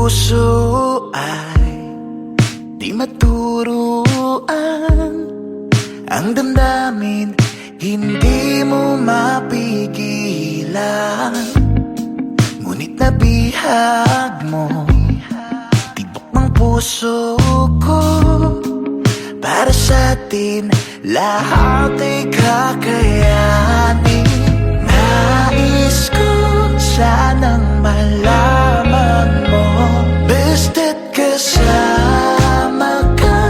puso ay di maturuan. Ang damdamin hindi mo mapigilan. Ngunit nabihag mo tibok ng puso ko. Para sa atin lahat ay kakayanin. Nais ko sanang malaman mo, basta't kasama ka,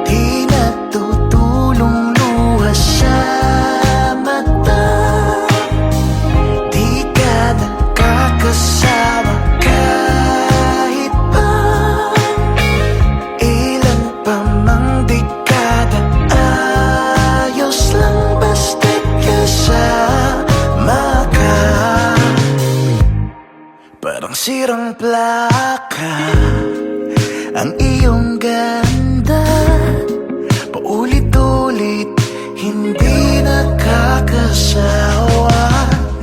di natutulong luha sa mata. Di ka nakakasawa kahit pa ilan pa mang dekada. Ayos lang basta't kasama ka. Parang sirang plaka ang iyong ganda, paulit-ulit hindi nakakasawa.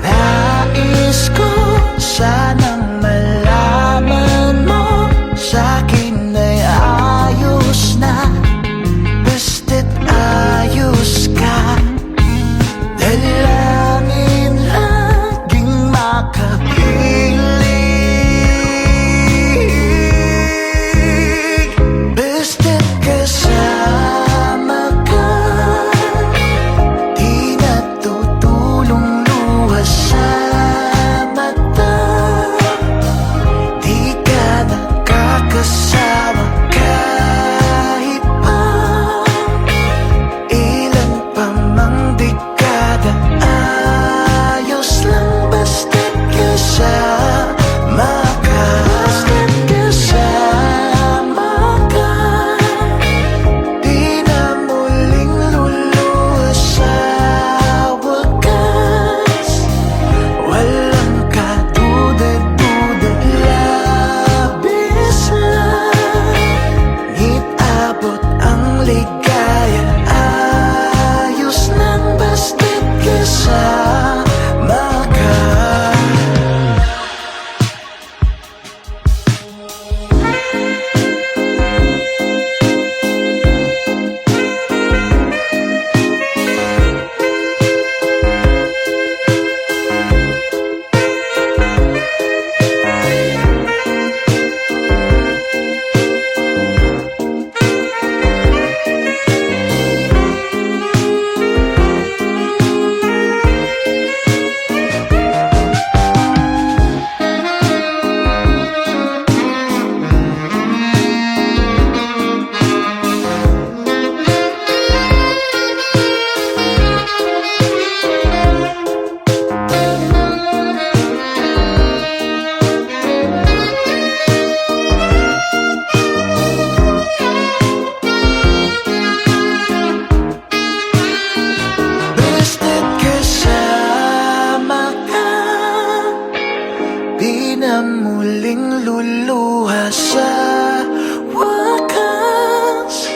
Nais ko sanang malaman mo, sa'kin ay ayos na, basta't ayos ka. Dalangin laging makapiling, basta't kasama ka, di natutulong luha sa mata. Di ka nakakasawa kahit pa ilan pa mang dekada. Ayos lang basta't kasama ka, basta't kasama ka. Di na muling luluha sa wakas. Walang kaduda-duda, labis lang, ngit abot ang ligaya. Ayos lang basta't kasama ka. Basta't kasama ka, di na muling luluha sa wakas.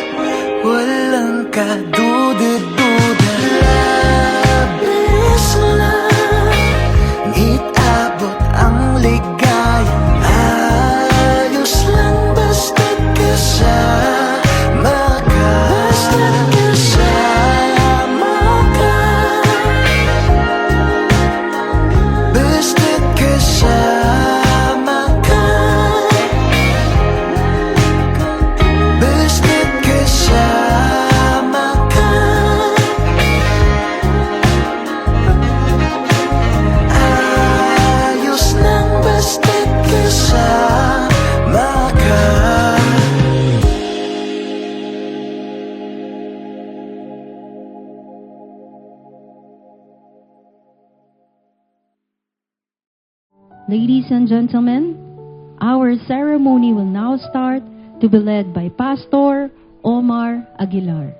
Walang kaduda-duda, labis lang, ngit abot ang ligaya. Ayos lang basta't kasama ka, basta't kasama ka. Basta't kasama ka, basta't kasama ka. Ayos lang basta't kasama ka. Ladies and gentlemen, our ceremony will now start, to be led by Pastor Omar Aguilar.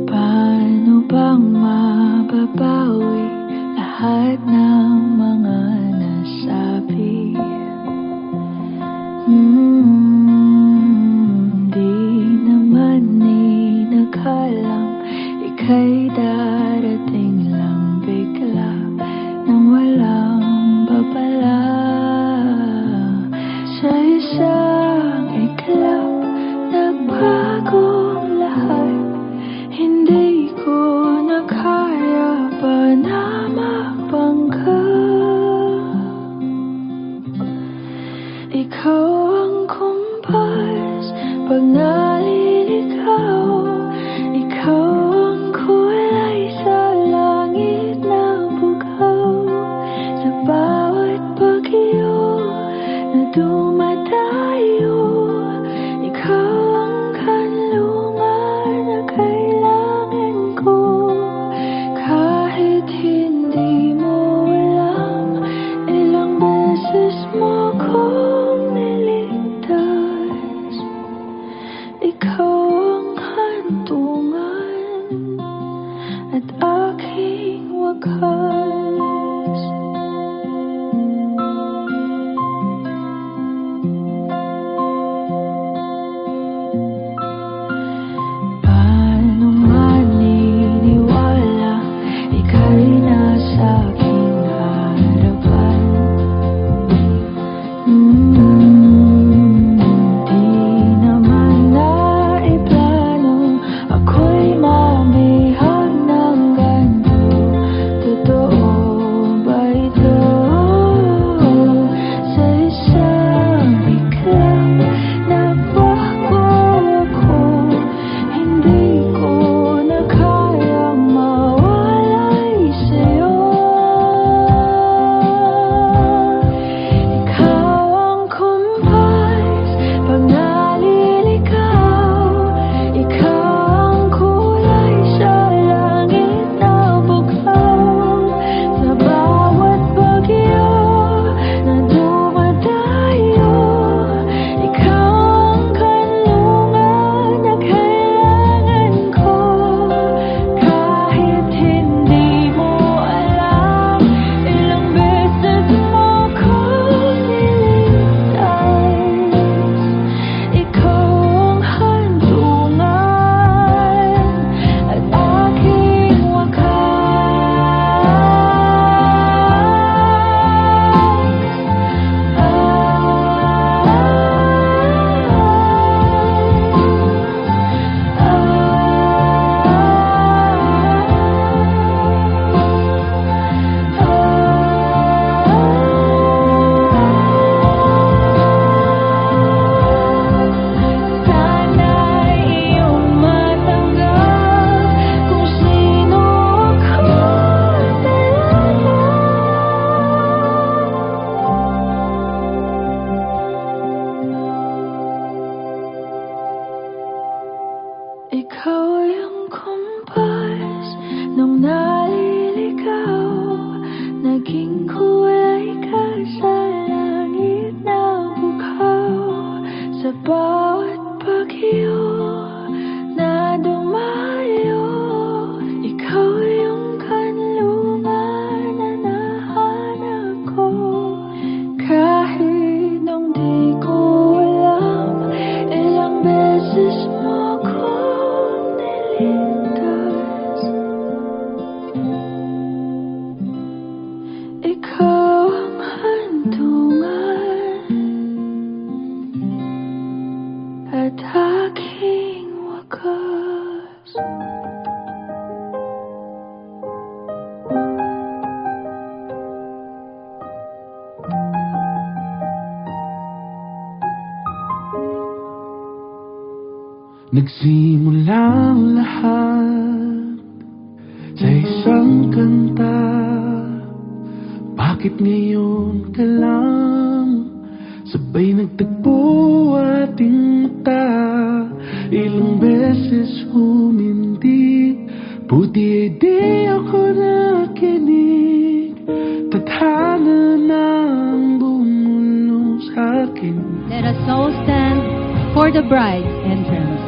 Paano bang mababawi lahat ng mga nasabi? Di naman naliligaw, ikaw ang kulay sa langit na bugaw. Sa bawat bagyo na dumadayo, ikaw ang kanlungan na kailangan ko. Kahit hindi mo alam, ilang beses mo kong niligtas. Ikaw ang hantungan at aking wakas. Paano maniniwala ika'y nasa aking harapan? Di naman naiplano ako'y mamihag ng ganito. Totoo ba ito? Sa isang biglang nabago ako, hindi ko na kayang mawalay sa'yo. Ikaw ang kumpas pag naliligaw, ikaw ang kulay sa langit na bugaw. Sa bawat bagyo na dumadayo, ikaw ang kanlungan na kailangan ko. Kahit hindi mo alam, ilang beses mo kong niligtas. Ikaw ang hantungan at aking sana'y iyong matanggap kung sino ako talaga. Ikaw yung kumpas nung naliligaw, naging kulay ka sa langit na bugaw. Sa bawat bagyo na dumayo, ikaw yung kanlungan na nahanap ko. Kahit nung di ko alam, ilang beses mo kong niligtas. Ikaw ang hantungan at aking wakas. Nagsimula ang lahat sa isang kanta. Bakit ngayon ka lang sabay nagtagpo ating mata? Ilang beses humindi, buti di ako nakinig. Tadhana na ang bumulong sa'kin. Let us all stand for the bride's entrance.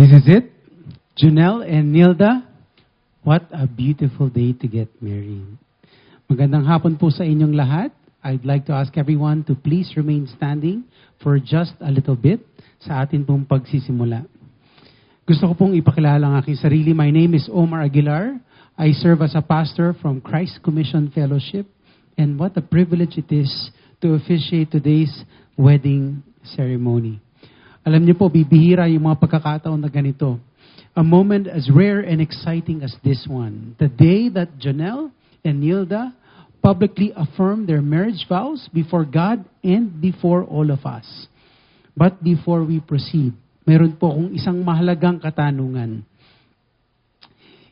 This is it. Junel and Nilda, what a beautiful day to get married. Magandang hapon po sa inyong lahat. I'd like to ask everyone to please remain standing for just a little bit sa atin pong pagsisimula. Gusto ko pong ipakilala ang aking sarili. My name is Omar Aguilar. I serve as a pastor from Christ Commission Fellowship. And what a privilege it is to officiate today's wedding ceremony. Alam niyo po, bibihira yung mga pagkakataon na ganito. A moment as rare and exciting as this one. The day that Janelle and Nilda publicly affirmed their marriage vows before God and before all of us. But before we proceed, meron po akong isang mahalagang katanungan.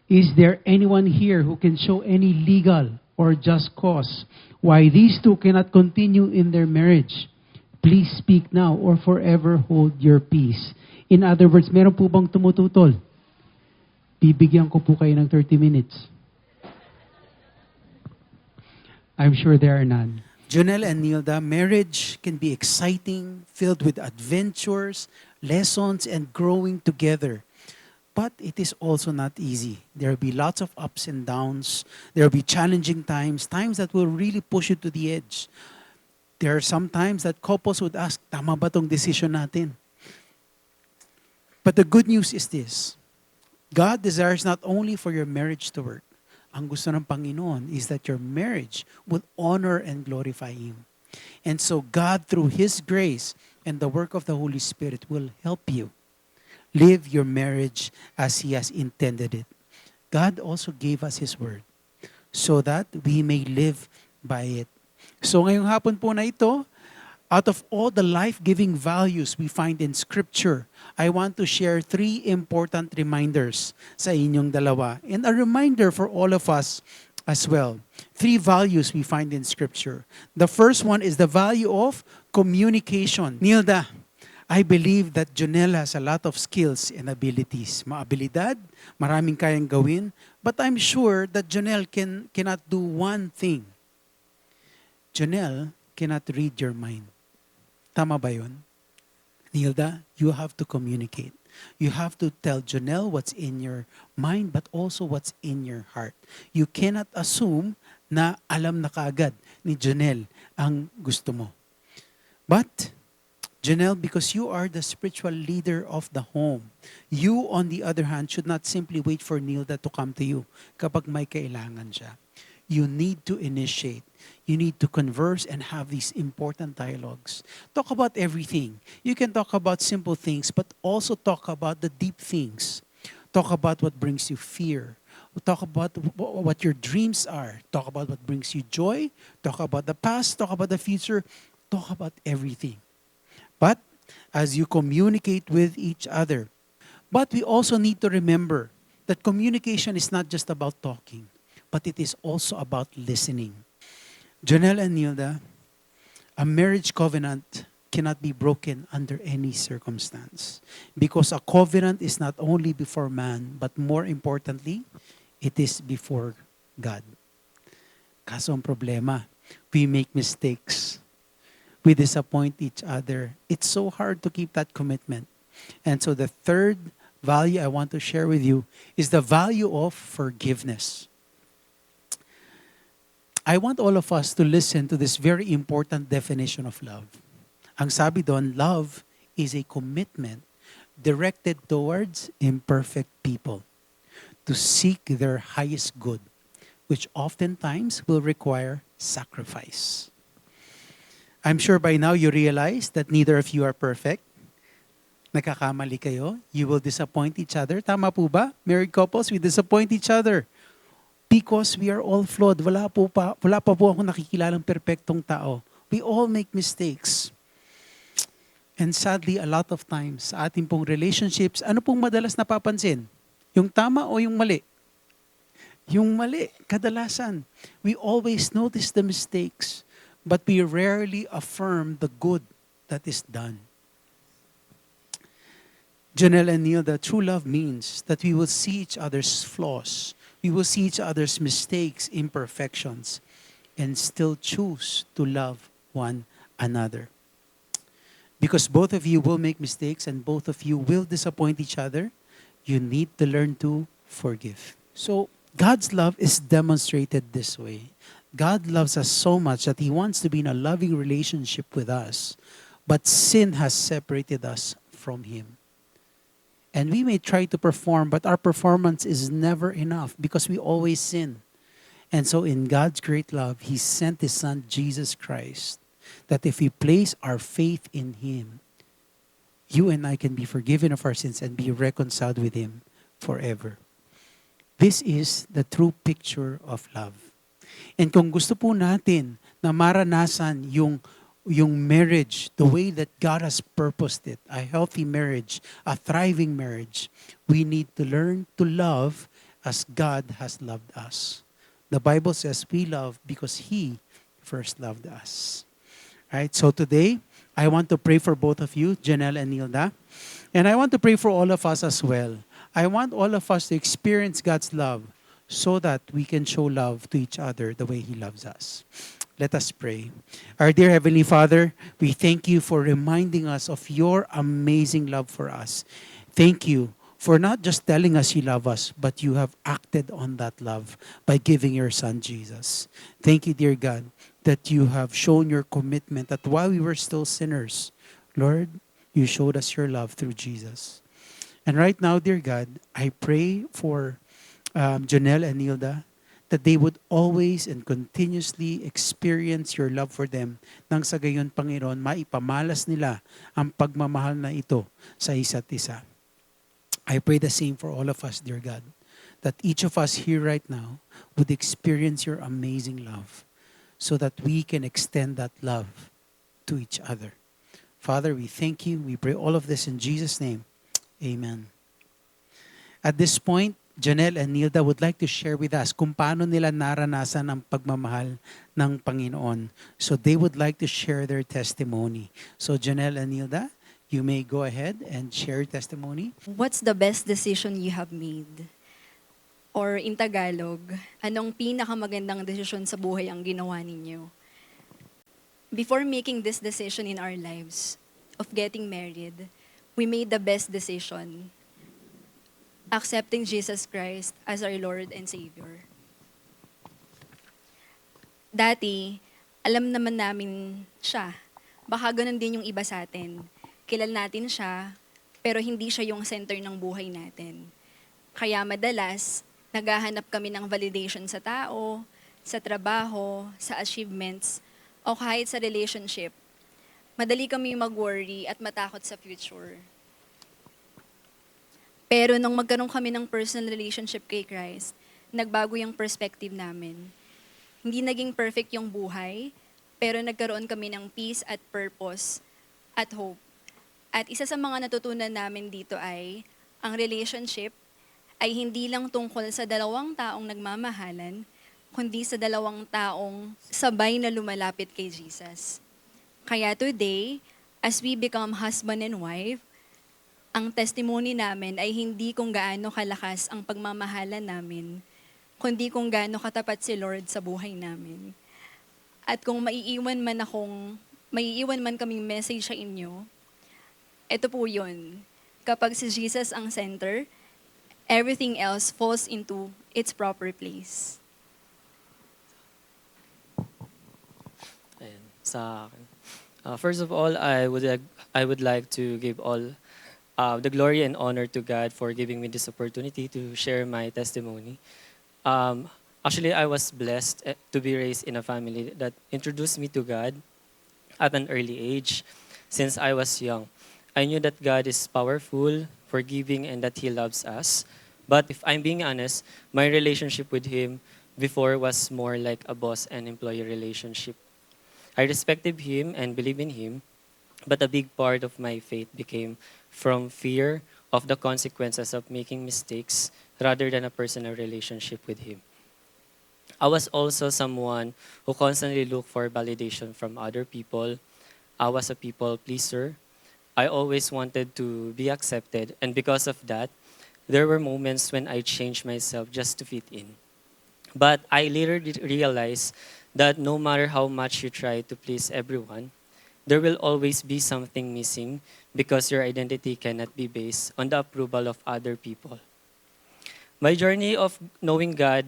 Is there anyone here who can show any legal or just cause why these two cannot continue in their marriage? Please speak now or forever hold your peace. In other words, meron po bang tumututol? Bibigyan ko po kayo ng 30 minutes. I'm sure there are none. Junel and Nilda, marriage can be exciting, filled with adventures, lessons, and growing together. But it is also not easy. There will be lots of ups and downs. There will be challenging times, times that will really push you to the edge. There are some times that couples would ask, tama ba tong decision natin? But the good news is this. God desires not only for your marriage to work. Ang gusto ng Panginoon is that your marriage will honor and glorify Him. And so God, through His grace and the work of the Holy Spirit, will help you live your marriage as He has intended it. God also gave us His word so that we may live by it. So ngayong hapon po na ito, out of all the life-giving values we find in Scripture, I want to share 3 important reminders sa inyong dalawa and a reminder for all of us as well. 3 values we find in Scripture. The first one is the value of communication. Nilda, I believe that Junel has a lot of skills and abilities. Maabilidad, maraming kayang gawin, but I'm sure that Junel cannot do one thing. Junel cannot read your mind. Tama ba yun? Nilda, you have to communicate. You have to tell Junel what's in your mind but also what's in your heart. You cannot assume na alam na kaagad ni Junel ang gusto mo. But, Junel, because you are the spiritual leader of the home, you, on the other hand, should not simply wait for Nilda to come to you kapag may kailangan siya. You need to initiate. You need to converse and have these important dialogues. Talk about everything. You can talk about simple things, but also talk about the deep things. Talk about what brings you fear. Talk about what your dreams are. Talk about what brings you joy. Talk about the past. Talk about the future. Talk about everything. But as you communicate with each other, but we also need to remember that communication is not just about talking, but it is also about listening. Janelle and Nilda, a marriage covenant cannot be broken under any circumstance. Because a covenant is not only before man, but more importantly, it is before God. Kaso ang problema, we make mistakes. We disappoint each other. It's so hard to keep that commitment. And so the third value I want to share with you is the value of forgiveness. I want all of us to listen to this very important definition of love. Ang sabi doon, love is a commitment directed towards imperfect people to seek their highest good, which oftentimes will require sacrifice. I'm sure by now you realize that neither of you are perfect. Nagkakamali kayo. You will disappoint each other. Tama po ba? Married couples, we disappoint each other. Because we are all flawed. Wala pa po ako nakikilalang perpektong tao. We all make mistakes. And sadly, a lot of times, sa ating pong relationships, ano pong madalas napapansin? Yung tama o yung mali? Yung mali, kadalasan. We always notice the mistakes, but we rarely affirm the good that is done. Janelle and Neil, the true love means that we will see each other's flaws. We will see each other's mistakes, imperfections, and still choose to love one another. Because both of you will make mistakes and both of you will disappoint each other, you need to learn to forgive. So, God's love is demonstrated this way. God loves us so much that He wants to be in a loving relationship with us, but sin has separated us from Him. And we may try to perform, but our performance is never enough because we always sin. And so, in God's great love, He sent His Son, Jesus Christ, that if we place our faith in Him, you and I can be forgiven of our sins and be reconciled with Him forever. This is the true picture of love. And kung gusto po natin na maranasan yung marriage, the way that God has purposed it, a healthy marriage, a thriving marriage, we need to learn to love as God has loved us. The Bible says we love because He first loved us. Right? So today, I want to pray for both of you, Janelle and Nilda. And I want to pray for all of us as well. I want all of us to experience God's love so that we can show love to each other the way He loves us. Let us pray. Our dear Heavenly Father, we thank You for reminding us of Your amazing love for us. Thank You for not just telling us You love us, but You have acted on that love by giving Your Son, Jesus. Thank You, dear God, that You have shown Your commitment that while we were still sinners, Lord, You showed us Your love through Jesus. And right now, dear God, I pray for Janelle and Nilda that they would always and continuously experience Your love for them nang sa gayon, Panginoon, maipamalas nila ang pagmamahal na ito sa isa't isa. I pray the same for all of us, dear God, that each of us here right now would experience Your amazing love so that we can extend that love to each other. Father, we thank You. We pray all of this in Jesus' name. Amen. At this point, Janelle and Nilda would like to share with us kung paano nila naranasan ang pagmamahal ng Panginoon. So they would like to share their testimony. So Janelle and Nilda, you may go ahead and share your testimony. What's the best decision you have made? Or in Tagalog, anong pinakamagandang desisyon sa buhay ang ginawa ninyo? Before making this decision in our lives of getting married, we made the best decision, accepting Jesus Christ as our Lord and Savior. Dati, alam naman namin siya. Baka ganun din yung iba sa atin. Kilala natin siya, pero hindi siya yung center ng buhay natin. Kaya madalas, naghahanap kami ng validation sa tao, sa trabaho, sa achievements, o kahit sa relationship. Madali kami mag-worry at matakot sa future. Pero nung magkaroon kami ng personal relationship kay Christ, nagbago yung perspective namin. Hindi naging perfect yung buhay, pero nagkaroon kami ng peace at purpose at hope. At isa sa mga natutunan namin dito ay, ang relationship ay hindi lang tungkol sa dalawang taong nagmamahalan, kundi sa dalawang taong sabay na lumalapit kay Jesus. Kaya today, as we become husband and wife, ang testimony namin ay hindi kung gaano kalakas ang pagmamahalan namin, kundi kung gaano katapat si Lord sa buhay namin. At kung maiiwan man kaming message sa inyo, ito po yun. Kapag si Jesus ang center, everything else falls into its proper place. Ayan, sa akin. First of all, I would like to give all the glory and honor to God for giving me this opportunity to share my testimony. Actually, I was blessed to be raised in a family that introduced me to God at an early age. Since I was young, I knew that God is powerful, forgiving, and that He loves us. But if I'm being honest, my relationship with Him before was more like a boss and employee relationship. I respected Him and believed in Him, but a big part of my faith became from fear of the consequences of making mistakes rather than a personal relationship with Him. I was also someone who constantly looked for validation from other people. I was a people pleaser. I always wanted to be accepted, and because of that, there were moments when I changed myself just to fit in. But I later realized that no matter how much you try to please everyone, there will always be something missing because your identity cannot be based on the approval of other people. My journey of knowing God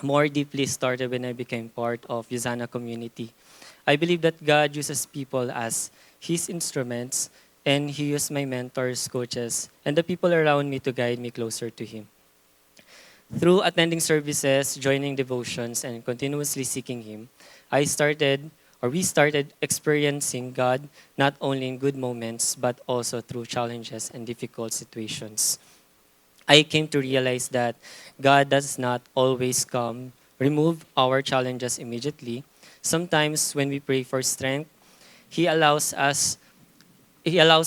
more deeply started when I became part of Yusana community. I believe that God uses people as His instruments, and He used my mentors, coaches, and the people around me to guide me closer to Him. Through attending services, joining devotions, and continuously seeking Him, we started experiencing God not only in good moments, but also through challenges and difficult situations. I came to realize that God does not always remove our challenges immediately. Sometimes when we pray for strength, He allows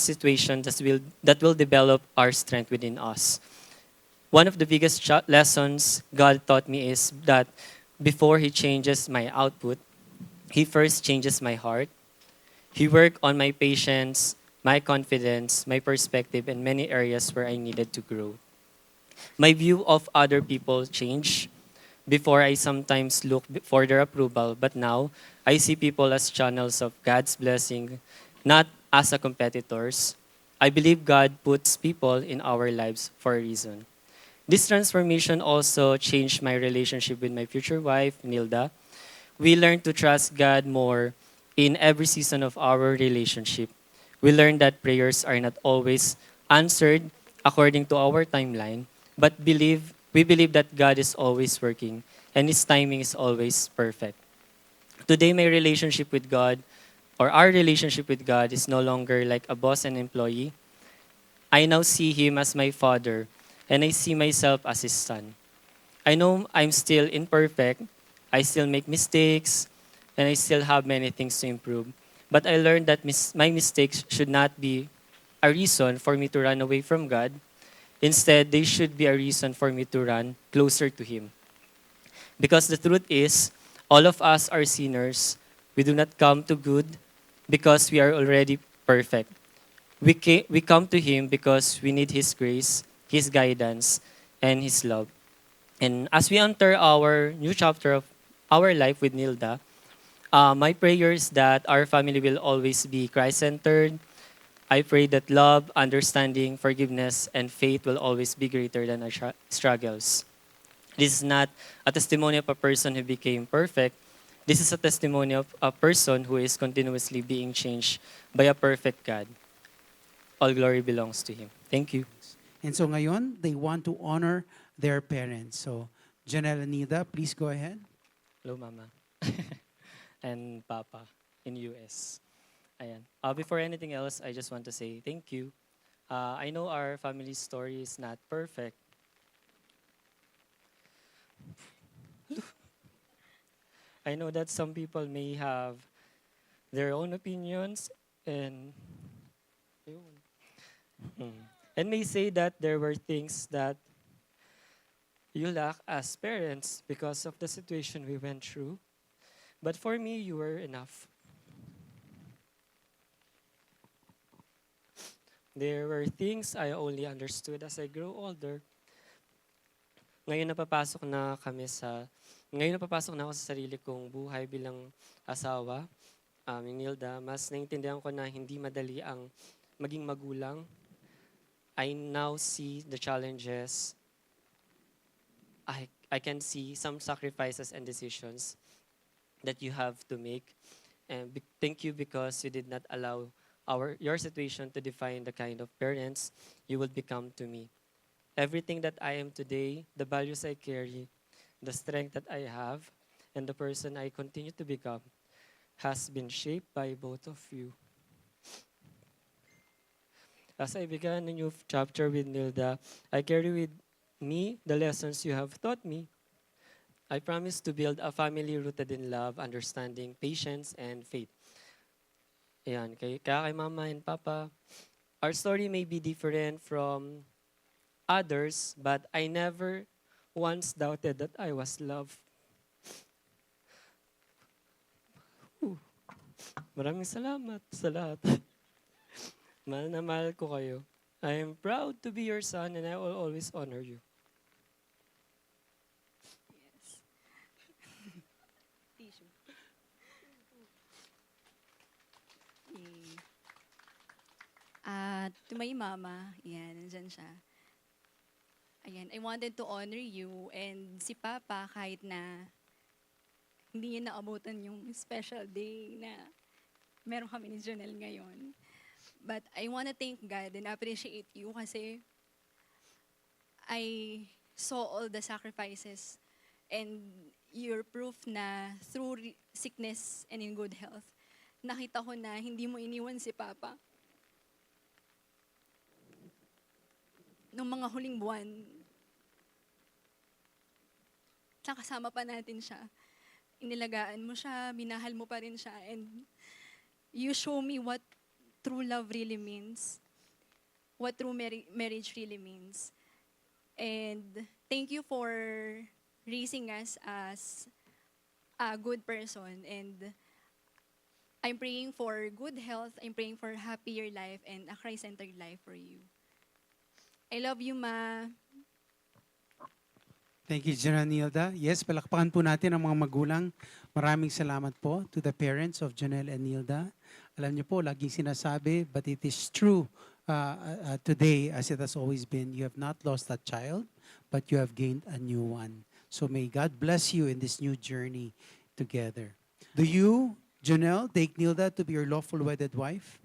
situations that will develop our strength within us. One of the biggest lessons God taught me is that before He changes my output, He first changes my heart. He worked on my patience, my confidence, my perspective, and many areas where I needed to grow. My view of other people changed. Before, I sometimes looked for their approval, but now I see people as channels of God's blessing, not as a competitors. I believe God puts people in our lives for a reason. This transformation also changed my relationship with my future wife, Nilda. We learned to trust God more in every season of our relationship. We learned that prayers are not always answered according to our timeline, but we believe that God is always working and His timing is always perfect. Today, my relationship with God, or our relationship with God, is no longer like a boss and employee. I now see Him as my Father, and I see myself as His son. I know I'm still imperfect, I still make mistakes, and I still have many things to improve. But I learned that my mistakes should not be a reason for me to run away from God. Instead, they should be a reason for me to run closer to Him. Because the truth is, all of us are sinners. We do not come to good because we are already perfect. We come to Him because we need His grace, His guidance, and His love. And as we enter our new chapter of our life with Nilda, my prayer is that our family will always be Christ-centered. I pray that love, understanding, forgiveness, and faith will always be greater than our struggles. This is not a testimony of a person who became perfect. This is a testimony of a person who is continuously being changed by a perfect God. All glory belongs to Him. Thank you. And so ngayon, they want to honor their parents. So, Janelle and Nida, please go ahead. Hello, Mama. And Papa in US. Ayan. Before anything else, I just want to say thank you. I know our family story is not perfect. I know that some people may have their own opinions and may say that there were things that you lack as parents because of the situation we went through. But for me, you were enough. There were things I only understood as I grew older. Ngayon napapasok na ako sa sarili kong buhay bilang asawa, ni Nilda, mas naintindihan ko na hindi madali ang maging magulang. I now see the challenges. I can see some sacrifices and decisions that you have to make. And thank you because you did not allow your situation to define the kind of parents you would become to me. Everything that I am today, the values I carry, the strength that I have, and the person I continue to become has been shaped by both of you. As I began a new chapter with Nilda, I carry with me the lessons you have taught me. I promise to build a family rooted in love, understanding, patience, and faith. Ayan, kaya kay Mama and Papa, our story may be different from others, but I never once doubted that I was loved. Maraming salamat sa lahat. Mahal na mahal ko kayo. I am proud to be your son and I will always honor you. To my mama, yan, nandyan siya. Ayan, I wanted to honor you and si Papa kahit na hindi niya naabutan yung special day na meron kami ni Jonel ngayon. But I want to thank God and appreciate you kasi I saw all the sacrifices and your proof na through sickness and in good health, nakita ko na hindi mo iniwan si Papa. Nung mga huling buwan, kasama pa natin siya. Inilagaan mo siya, minahal mo pa rin siya, and you show me what true love really means, what true marriage really means. And thank you for raising us as a good person, and I'm praying for good health, I'm praying for a happier life and a Christ-centered life for you. I love you, Ma. Thank you, General Nilda. Yes, palakpakan po natin ang mga magulang. Maraming salamat po to the parents of Janelle and Nilda. Alam niyo po, laging sinasabi, but it is true today as it has always been. You have not lost a child, but you have gained a new one. So may God bless you in this new journey together. Do you, Janelle, take Nilda to be your lawful wedded wife?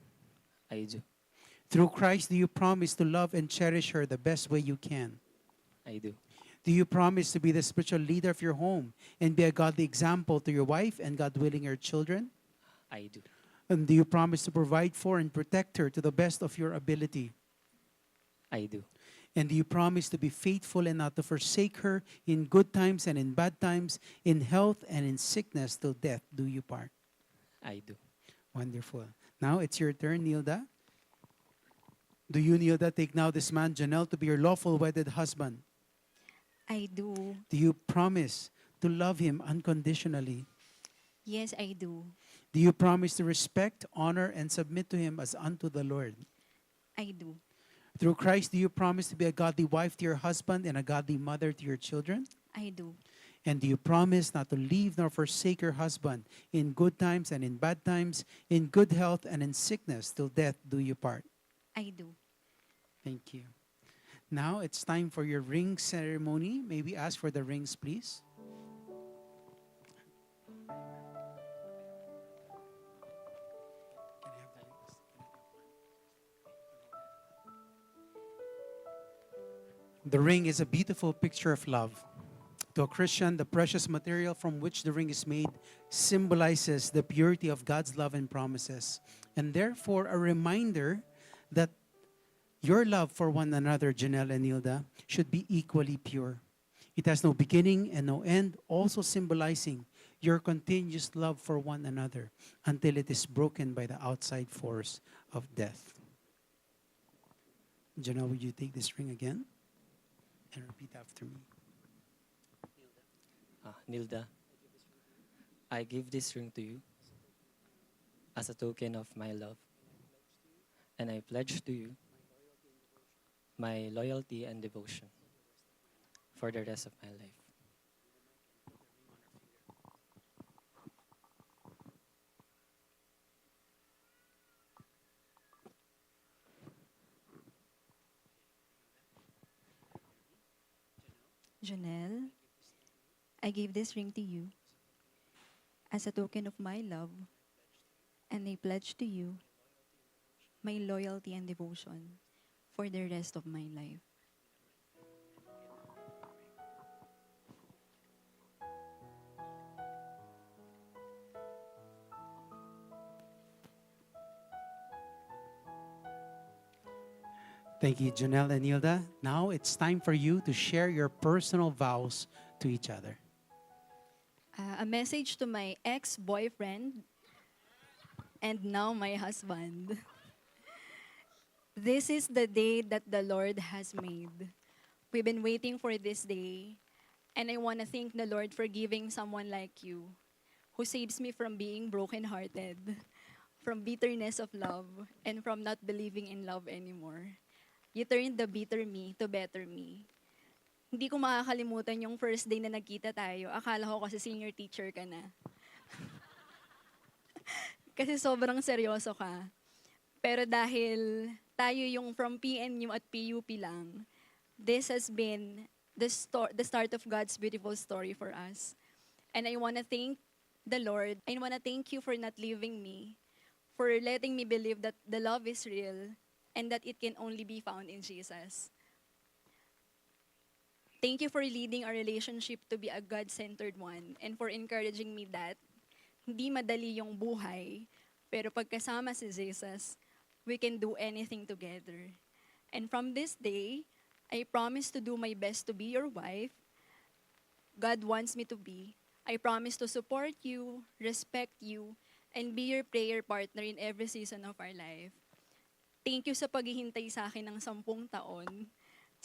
I do. Through Christ, do you promise to love and cherish her the best way you can? I do. Do you promise to be the spiritual leader of your home and be a godly example to your wife and, God willing, your children? I do. And do you promise to provide for and protect her to the best of your ability? I do. And do you promise to be faithful and not to forsake her in good times and in bad times, in health and in sickness till death do you part? I do. Wonderful. Now it's your turn, Nilda. Do you, Nilda, take now this man, Janelle, to be your lawful wedded husband? I do. Do you promise to love him unconditionally? Yes, I do. Do you promise to respect, honor, and submit to him as unto the Lord? I do. Through Christ, do you promise to be a godly wife to your husband and a godly mother to your children? I do. And do you promise not to leave nor forsake your husband in good times and in bad times, in good health and in sickness, till death do you part? I do. Thank you. Now it's time for your ring ceremony. May we ask for the rings, please? The ring is a beautiful picture of love. To a Christian, the precious material from which the ring is made symbolizes the purity of God's love and promises, and therefore a reminder that your love for one another, Janelle and Nilda, should be equally pure. It has no beginning and no end, also symbolizing your continuous love for one another until it is broken by the outside force of death. Janelle, would you take this ring again? And repeat after me. Nilda, I give this ring to you as a token of my love, and I pledge to you my loyalty and devotion for the rest of my life. Janelle, I give this ring to you as a token of my love, and I pledge to you my loyalty and devotion for the rest of my life. Thank you, Janelle and Nilda. Now it's time for you to share your personal vows to each other. A message to my ex-boyfriend and now my husband. This is the day that the Lord has made. We've been waiting for this day, and I want to thank the Lord for giving someone like you who saves me from being brokenhearted, from bitterness of love, and from not believing in love anymore. You turned the bitter me to better me. Hindi ko makakalimutan yung first day na nagkita tayo. Akala ko kasi senior teacher ka na. Kasi sobrang seryoso ka. Pero dahil tayo yung from PNU at PUP lang, this has been the start of God's beautiful story for us. And I want to thank the Lord. I want to thank you for not leaving me, for letting me believe that the love is real and that it can only be found in Jesus. Thank you for leading our relationship to be a God-centered one and for encouraging me that hindi madali yung buhay, pero pagkasama si Jesus, we can do anything together. And from this day, I promise to do my best to be your wife. God wants me to be. I promise to support you, respect you, and be your prayer partner in every season of our life. Thank you sa paghihintay sa akin ng 10 taon.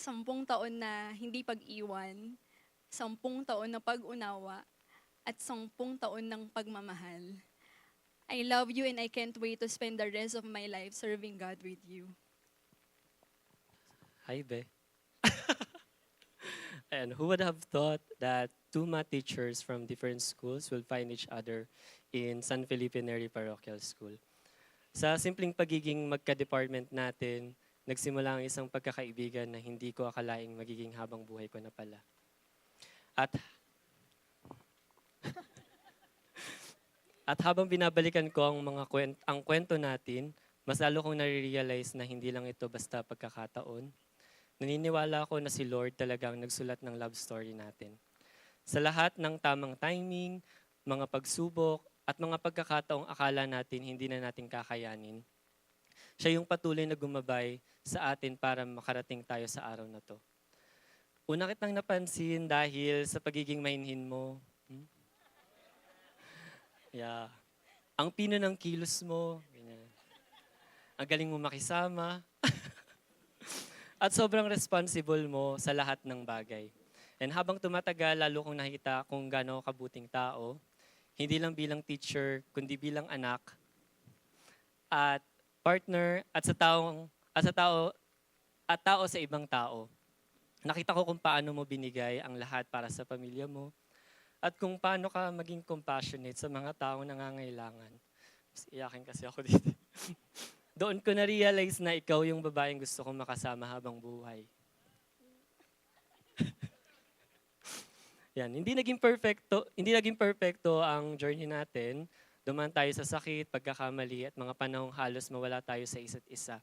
10 taon na hindi pag-iwan, 10 taon na pag-unawa, at 10 taon ng pagmamahal. I love you and I can't wait to spend the rest of my life serving God with you. Hi, Be. And who would have thought that 2 math teachers from different schools will find each other in San Felipe Neri Parochial School? Sa simpleng pagiging magka-department natin, nagsimula ang isang pagkakaibigan na hindi ko akalaing magiging habang buhay ko na pala. At habang binabalikan ko ang kwento natin, mas lalo kong nare-realize na hindi lang ito basta pagkakataon. Naniniwala ako na si Lord talagang nagsulat ng love story natin. Sa lahat ng tamang timing, mga pagsubok, at mga pagkakataong akala natin hindi na natin kakayanin, siya yung patuloy na gumabay sa atin para makarating tayo sa araw na to. Una kitang napansin dahil sa pagiging mainhin mo. Yeah. Ang pino ng kilos mo. Ganyan. Ang galing mo makisama. At sobrang responsible mo sa lahat ng bagay. And habang tumatagal, lalo kong nakita kung gaano kabuting tao, hindi lang bilang teacher, kundi bilang anak, at partner, at tao sa ibang tao. Nakita ko kung paano mo binigay ang lahat para sa pamilya mo, at kung paano ka maging compassionate sa mga taong nangangailangan. Mas iyakin kasi ako dito. Doon ko na-realize na ikaw yung babaeng gusto kong makasama habang buhay. Yan, hindi naging perfecto ang journey natin. Dumaan tayo sa sakit, pagkakamali, at mga panahong halos mawala tayo sa isa't isa.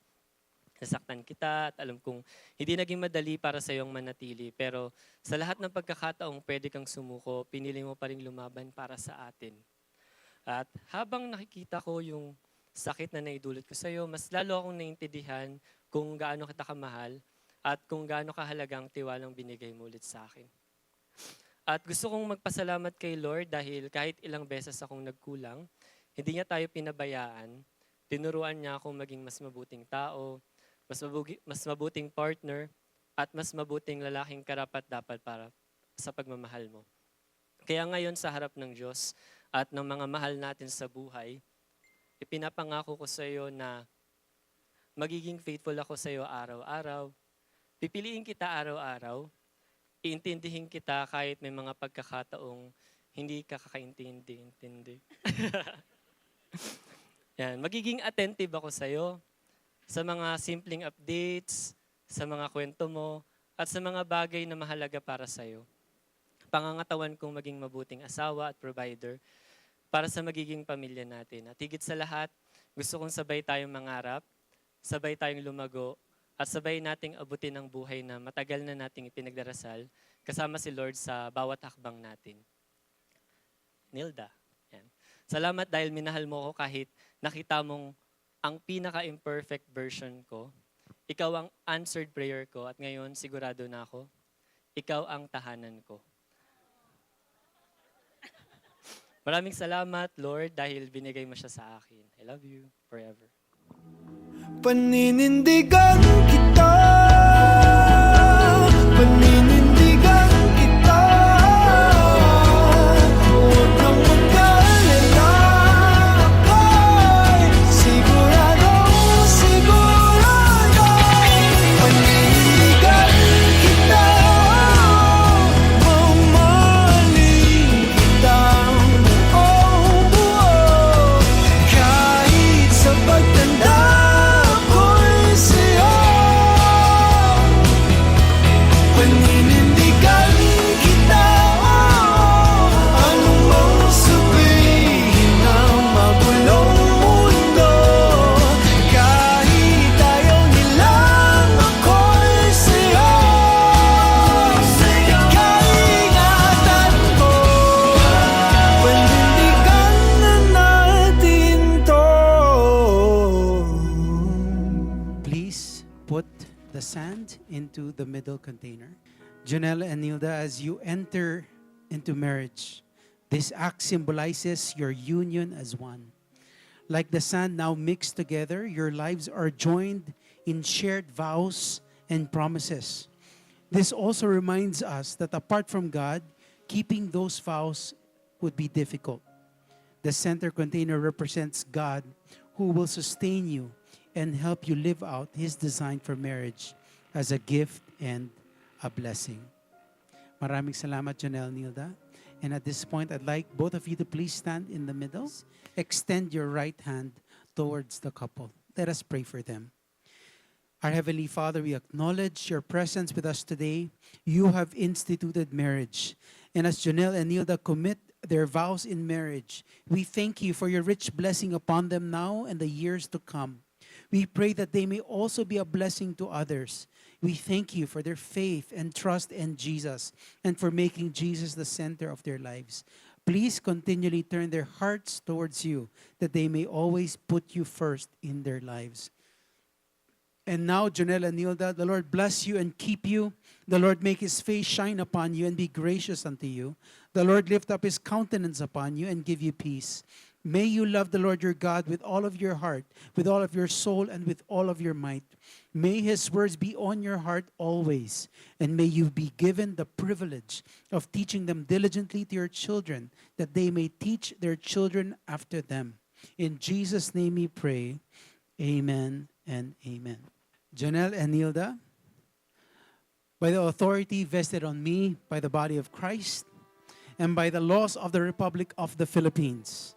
Nasaktan kita at alam kong hindi naging madali para sa iyong manatili. Pero sa lahat ng pagkakataong pwede kang sumuko, pinili mo pa rin lumaban para sa atin. At habang nakikita ko yung sakit na naidulot ko sa iyo, mas lalo akong naintindihan kung gaano kita kamahal at kung gaano kahalagang tiwalang binigay mo ulit sa akin. At gusto kong magpasalamat kay Lord dahil kahit ilang beses akong nagkulang, hindi niya tayo pinabayaan. Tinuruan niya akong maging mas mabuting tao, mas mabuting partner, at mas mabuting lalaking karapat-dapat para sa pagmamahal mo. Kaya ngayon sa harap ng Diyos at ng mga mahal natin sa buhay, ipinapangako ko sa iyo na magiging faithful ako sa iyo araw-araw. Pipiliin kita araw-araw. Iintindihin kita kahit may mga pagkakataong hindi ka kakaintindi. Yan, magiging attentive ako sa iyo sa mga simpleng updates, sa mga kwento mo, at sa mga bagay na mahalaga para sa iyo. Pangangatawan kong maging mabuting asawa at provider para sa magiging pamilya natin. At higit sa lahat, gusto kong sabay tayong mangarap, sabay tayong lumago, at sabay nating abutin ang buhay na matagal na nating ipinagdarasal kasama si Lord sa bawat hakbang natin. Nilda. Yan. Salamat dahil minahal mo ko kahit nakita mong ang pinaka-imperfect version ko. Ikaw ang answered prayer ko at ngayon sigurado na ako, ikaw ang tahanan ko. Maraming salamat, Lord, dahil binigay mo siya sa akin. I love you forever. Paninindigan kita, paninindigan kita. Huwag kang mag-alala, ako'y sigurado. Paninindigan kita, mamahalin kita. Oh, kahit sa pagtanda. the sand into the middle container. Janelle and Nilda, as you enter into marriage, this act symbolizes your union as one. Like the sand now mixed together, your lives are joined in shared vows and promises. This also reminds us that apart from God, keeping those vows would be difficult. The center container represents God, who will sustain you and help you live out His design for marriage as a gift and a blessing. Maraming salamat, Janelle, Nilda. And at this point, I'd like both of you to please stand in the middle. Extend your right hand towards the couple. Let us pray for them. Our Heavenly Father, we acknowledge your presence with us today. You have instituted marriage. And as Janelle and Nilda commit their vows in marriage, we thank you for your rich blessing upon them now and the years to come. We pray that they may also be a blessing to others. We thank you for their faith and trust in Jesus and for making Jesus the center of their lives. Please continually turn their hearts towards you, that they may always put you first in their lives. And now, Janelle and Nilda, the Lord bless you and keep you. The Lord make His face shine upon you and be gracious unto you. The Lord lift up His countenance upon you and give you peace. May you love the Lord your God with all of your heart, with all of your soul, and with all of your might. May His words be on your heart always, and may you be given the privilege of teaching them diligently to your children, that they may teach their children after them. In Jesus' name we pray. Amen and amen. Janelle and Nilda, by the authority vested on me by the body of Christ and by the laws of the Republic of the Philippines,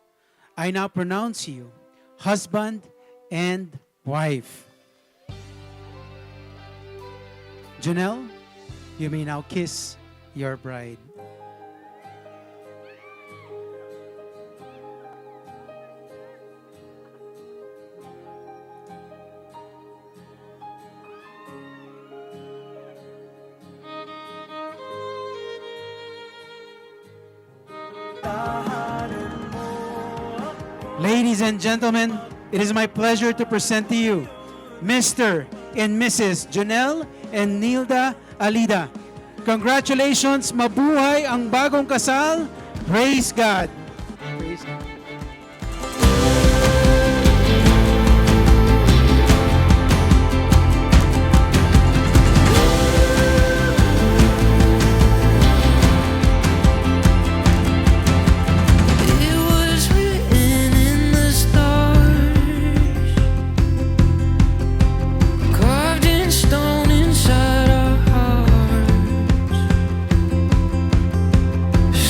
I now pronounce you husband and wife. Janelle, you may now kiss your bride. Ladies and gentlemen, it is my pleasure to present to you Mr. and Mrs. Janelle and Nilda Alida. Congratulations, mabuhay ang bagong kasal. Praise God. Praise God. It was written in the stars, carved in stone inside our hearts.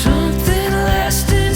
Something lasting.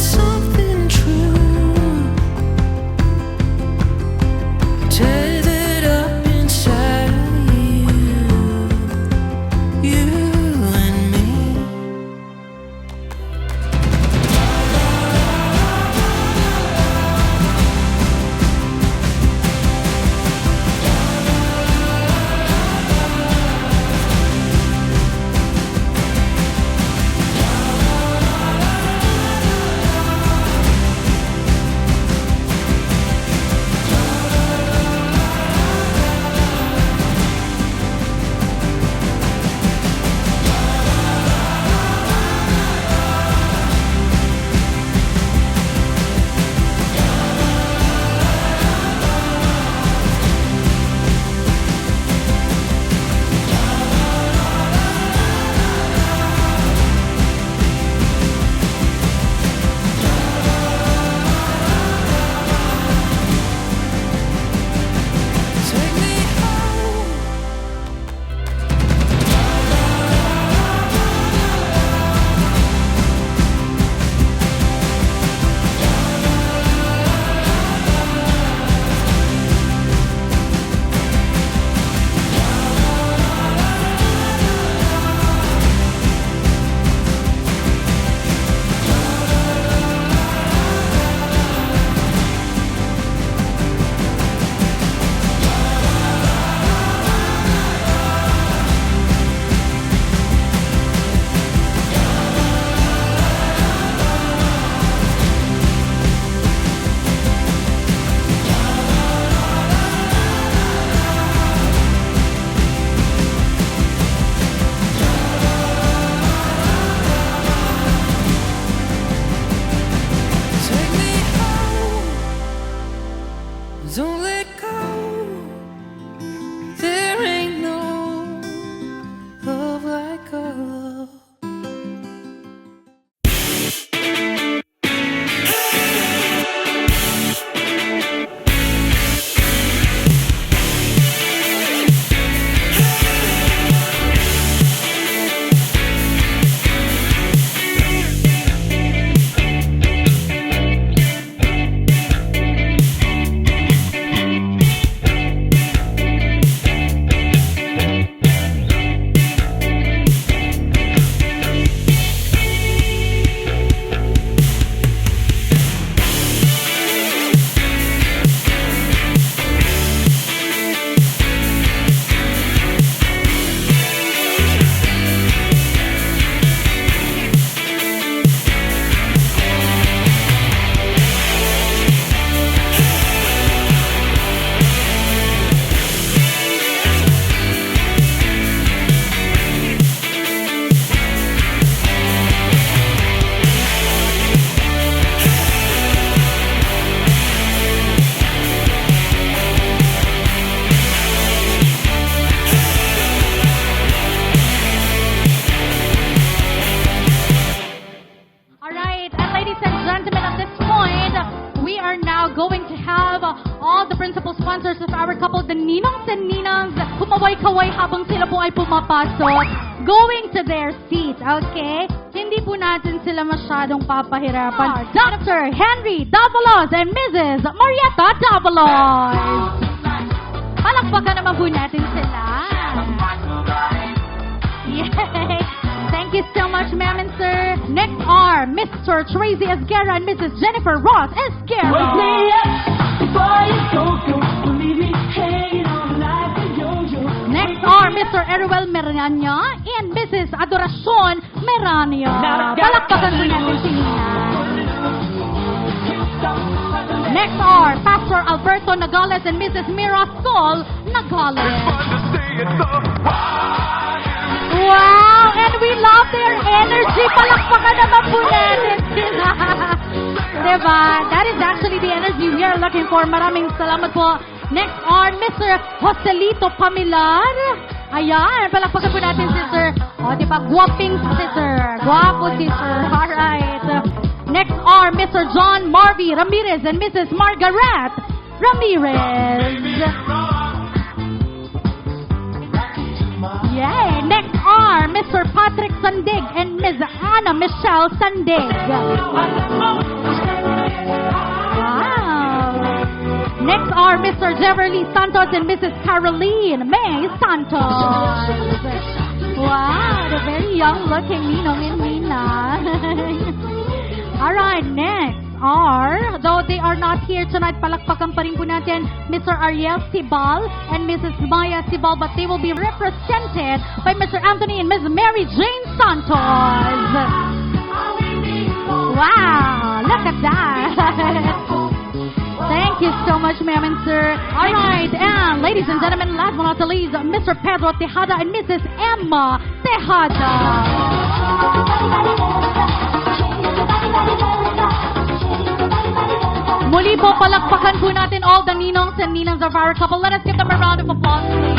Don't let go. There ain't no love like our love. Alright, and ladies and gentlemen, at this point, we are now going to have all the principal sponsors of our couple, the Ninongs and Ninangs, kumaway-kaway habang sila po ay pumapasok, going to their seat, okay? Hindi po natin sila masyadong papahirapan. Dr. Henry Davalos and Mrs. Marietta Davalos. Palakpakan naman po natin sila. Yay! Thank you so much, ma'am and sir. Next are Mr. Tracy Esguerra and Mrs. Jennifer Ross Esguerra. Next are Mr. Eruel Merania and Mrs. Adoracion Merania. Palakpakan po natin si Nina. Next are Pastor Alberto Nagales and Mrs. Mirasol Nagales. Wow! And we love their energy. Palakpakan naman po natin sila. Diba? That is actually the energy we are looking for. Maraming salamat po. Next are Mr. Joselito Pamilar. Ayan, palakpakan po natin si Sir. O, diba? Guwaping si Sir. Guwapo si Sir. Alright. Next are Mr. John Marvy Ramirez and Mrs. Margaret Ramirez. Yay! Next are Mr. Patrick Sandig and Ms. Ana Michelle Sandig. Wow! Next are Mr. Jeverly Santos and Mrs. Caroline May Santos. Wow! The very young-looking Ninong and Nina. Alright, next are, though they are not here tonight, palakpakan pa rin po natin Mr. Ariel Sibal and Mrs. Maya Sibal, but they will be represented by Mr. Anthony and Ms. Mary Jane Santos. Wow, look at that. Thank you so much, ma'am and sir. Alright, and ladies and gentlemen, last but not the least, Mr. Pedro Tejada and Mrs. Emma Tejada. Muli po, palakpakan po natin all the ninongs and ninangs of our couple. Let us give them a round of applause, please.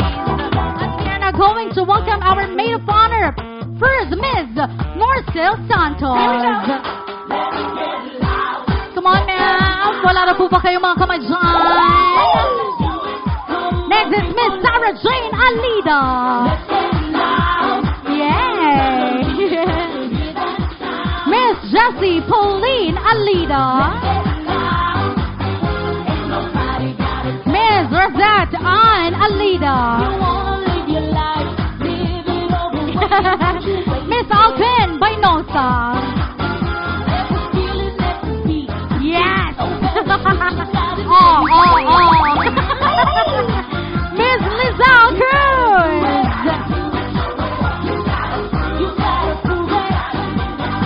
And we are now going to welcome our maid of honor. First, Ms. Norcel Santos. Come on, ma'am. Wala na po ba kayong mga kamay dyan? Next is Miss Sarah Jane Alida. Yay! Miss Jessie Pauline Alida. Miss Rosette Ann Alida. Miss Alvin Bainosa. Yes. Oh. Miss Lizelle Cruz.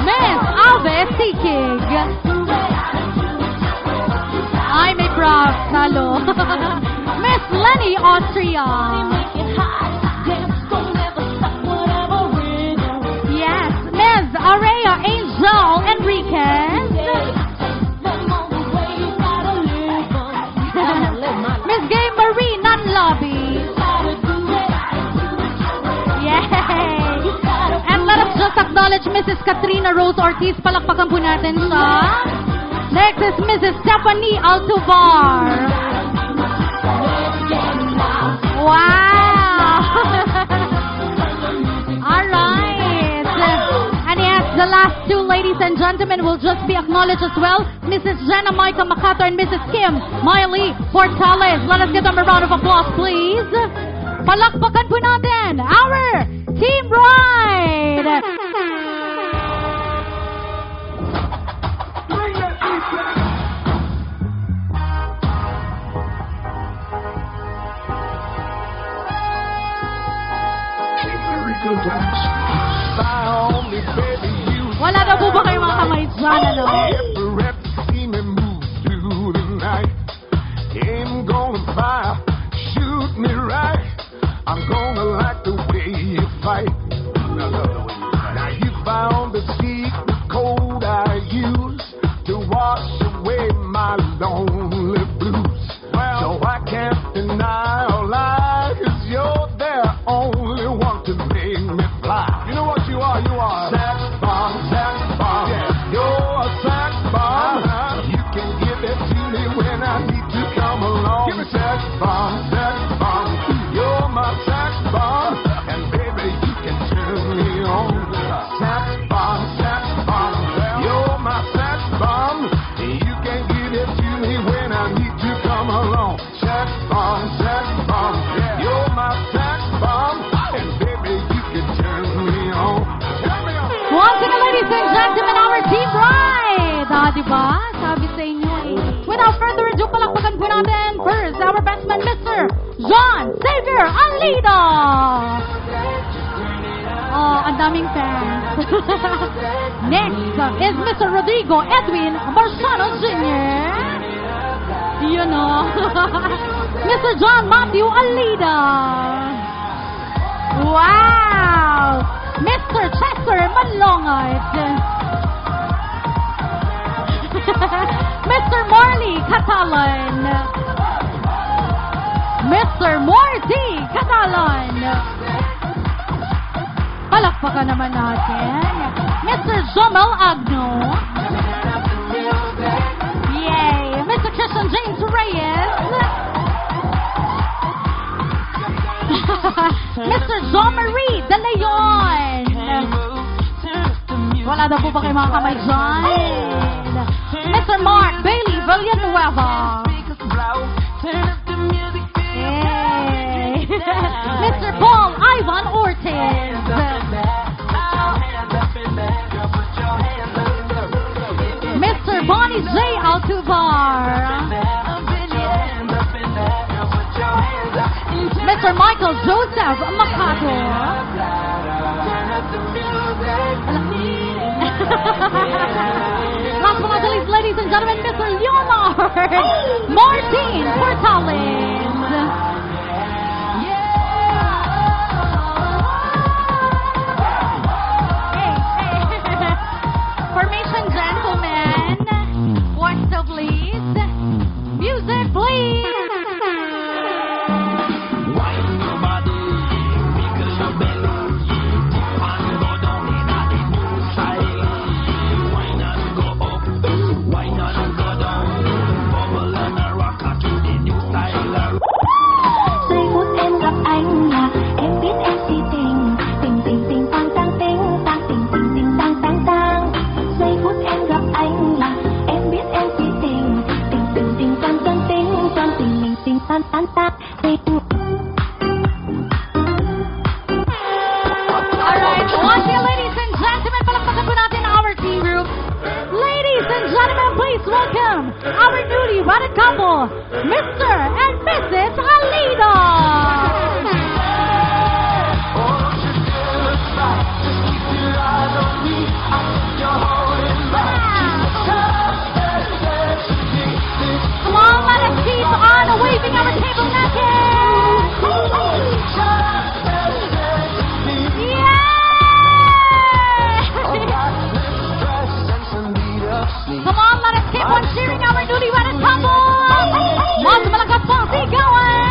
Miss Alve Sikig. Ay, may props. Hello. Miss Lenny Austria. Yes. Miss Aurea Angel Enriquez. Mrs. Katrina Rose Ortiz. Palakpakan po natin siya. Next is Mrs. Stephanie Altovar. Wow! Alright. And yes, the last two ladies and gentlemen will just be acknowledged as well. Mrs. Jenna Micah Makato and Mrs. Kim Miley Portales. Let us give them a round of applause, please. Palakpakan po natin our Team Bride! Wala na po ba kayong mga kamay dyan, ano? I'm gonna like the way you fight. Now you found the secret code I use to wash away my lonely blues. So I can't deny or lie, 'cause you're the only one to make me fly. You know what you are? You are sex bomb, sex bomb. Yeah. You're a sex bomb. You can give it to me when I need to come along. Give me sex bomb, sex bomb. You're my sex bomb, and baby you can turn me on. Sex bomb, sex bomb. You're my sex bomb. You can give it to me when I need to come along. Sex bomb, sex bomb. You're my sex bomb, and baby you can turn me on. Turn me on. Once again, ladies and gentlemen, our Team Bride! Diba? Sabi sa inyo eh. Without further ado, palakpakan po natin first our best man, Mr. John Xavier Alida! Oh, ang daming fans. Next is Mr. Rodrigo Edwin Marciano Jr. You know. Mr. John Matthew Alida. Wow! Mr. Chester Malongat. Mr. Marley Catalan. Mr. Morty Catalan. Palakpakan naman natin. Mr. Jomel Agno. Yay! Mr. Christian James Reyes. Mr. Jean Marie De Leon. Wala daw po ba kayo mga kamay dyan? Mr. Mark Bailey Villanueva. Hey. Mr. Paul Ivan Ortiz. Mr. Bonnie J. Altuvar. Mr. Michael Joseph Makato. Last but not least, ladies and gentlemen, Mr. Leonard Martin Portales. Formation, gentlemen. What's up, please? Music, please. Alright, once again, ladies and gentlemen, palakpakan po natin our team group. Ladies and gentlemen, please welcome our newly wedded couple, Mr. and Mrs. Alida. Come on, let us keep on waving our table napkins. Come on, let us keep on cheering our newly wedded couple. Mas malakas po ang sigawan.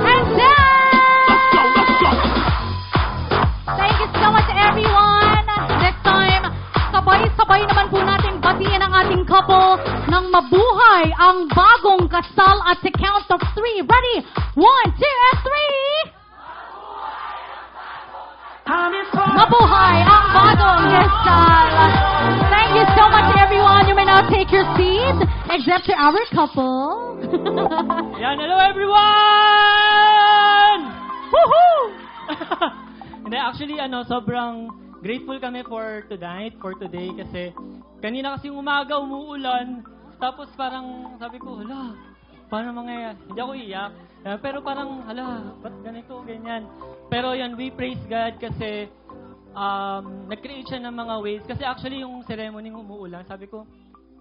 And thank you so much, everyone. Next time, sabay-sabay naman po natin batiin ang ating couple ng mabuhay ang bagong kasal at the count of 3. Ready? 1, 2, and 3! Mabuhay ang bagong kasal. Thank you so much, everyone. You may now take your seat, except to our couple. Yan, hello everyone! Woohoo! Hindi, actually, sobrang grateful kami for tonight, for today, kasi kanina kasi umaga umuulan, tapos parang sabi ko, hala, paano mangyayari? Hindi ako iyak, pero parang, hala, ba't ganito, ganyan. Pero yan, we praise God kasi nag-create siya ng mga ways. Kasi actually, yung ceremony ng umuulan, sabi ko,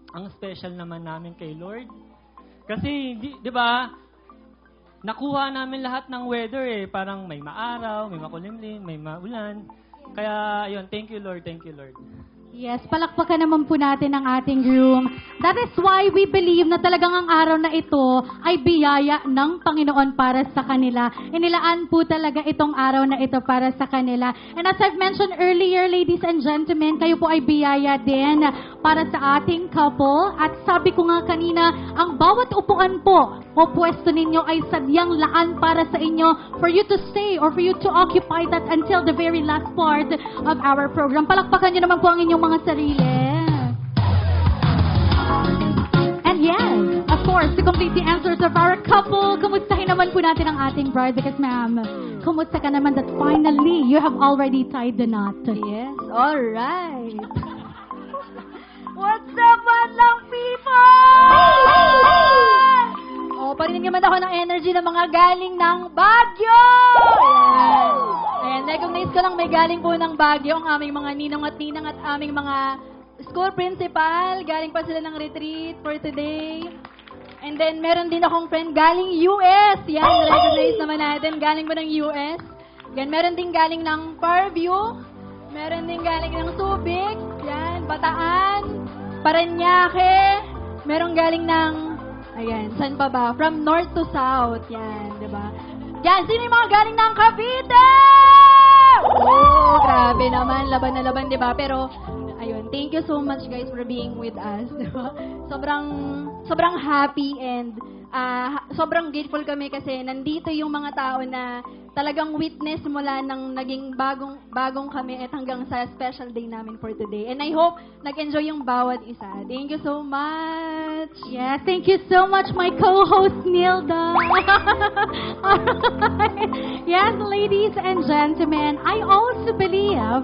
ang special naman namin kay Lord. Kasi, di ba, nakuha namin lahat ng weather eh. Parang may maaraw, may makulimlim, may maulan. Kaya, ayun, thank you Lord, thank you Lord. Yes, palakpakan naman po natin ang ating groom. That is why we believe na talagang ang araw na ito ay biyaya ng Panginoon para sa kanila. Inilaan po talaga itong araw na ito para sa kanila. And as I've mentioned earlier, ladies and gentlemen, kayo po ay biyaya din para sa ating couple. At sabi ko nga kanina, ang bawat upuan po o pwesto ninyo ay sadyang laan para sa inyo for you to stay or for you to occupy that until the very last part of our program. Palakpakan nyo naman po ang inyong mga sarili. And yes, of course, to complete the answers of our couple, kumustahin naman po natin ang ating bride because ma'am, kumusta ka naman that finally you have already tied the knot? Yes, alright. What's up, lang people? Oh, parinig naman ako ng energy ng mga galing ng Baguio! Ayan, recognize ko lang may galing po ng Baguio ang aming mga ninong at ninang at aming mga school principal. Galing pa sila ng retreat for today. And then, meron din akong friend galing US. Yan, recognize naman natin. Galing mo ng US. Yan, meron din galing ng Fairview. Meron din galing ng Subic. Yan, Bataan. Parañaque. Meron galing ng, ayan, saan pa ba? From north to south. Yan, diba? Yan, sino yung mga galing ng Cavite? Oh, grabe naman. Laban na laban, diba? Pero, ayun, thank you so much guys for being with us. Diba? Sobrang happy and sobrang grateful kami kasi nandito yung mga tao na talagang witness mula ng naging bagong kami at hanggang sa special day namin for today. And I hope nag-enjoy yung bawat isa. Thank you so much. Yes, thank you so much, my co-host, Nilda. Alright. Yes, ladies and gentlemen, I also believe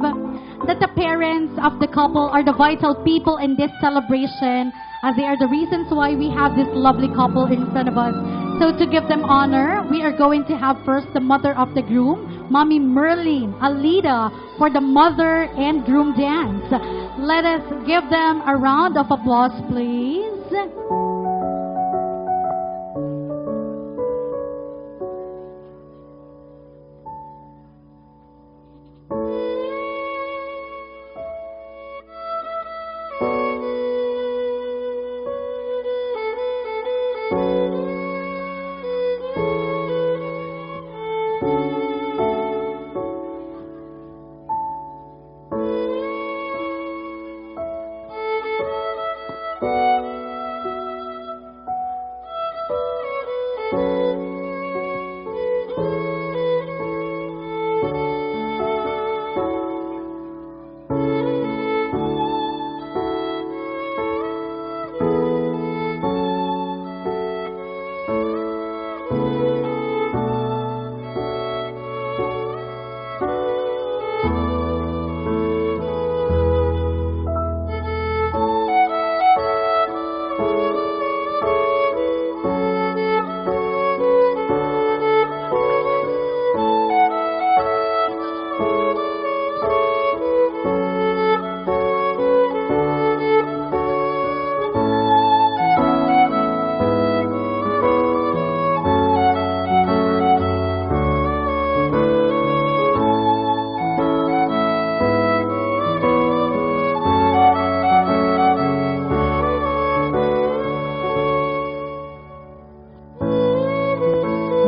that the parents of the couple are the vital people in this celebration as they are the reasons why we have this lovely couple in front of us. So to give them honor, we are going to have first the mother of the groom, Mommy Merlin Alida, for the mother and groom dance. Let us give them a round of applause, please.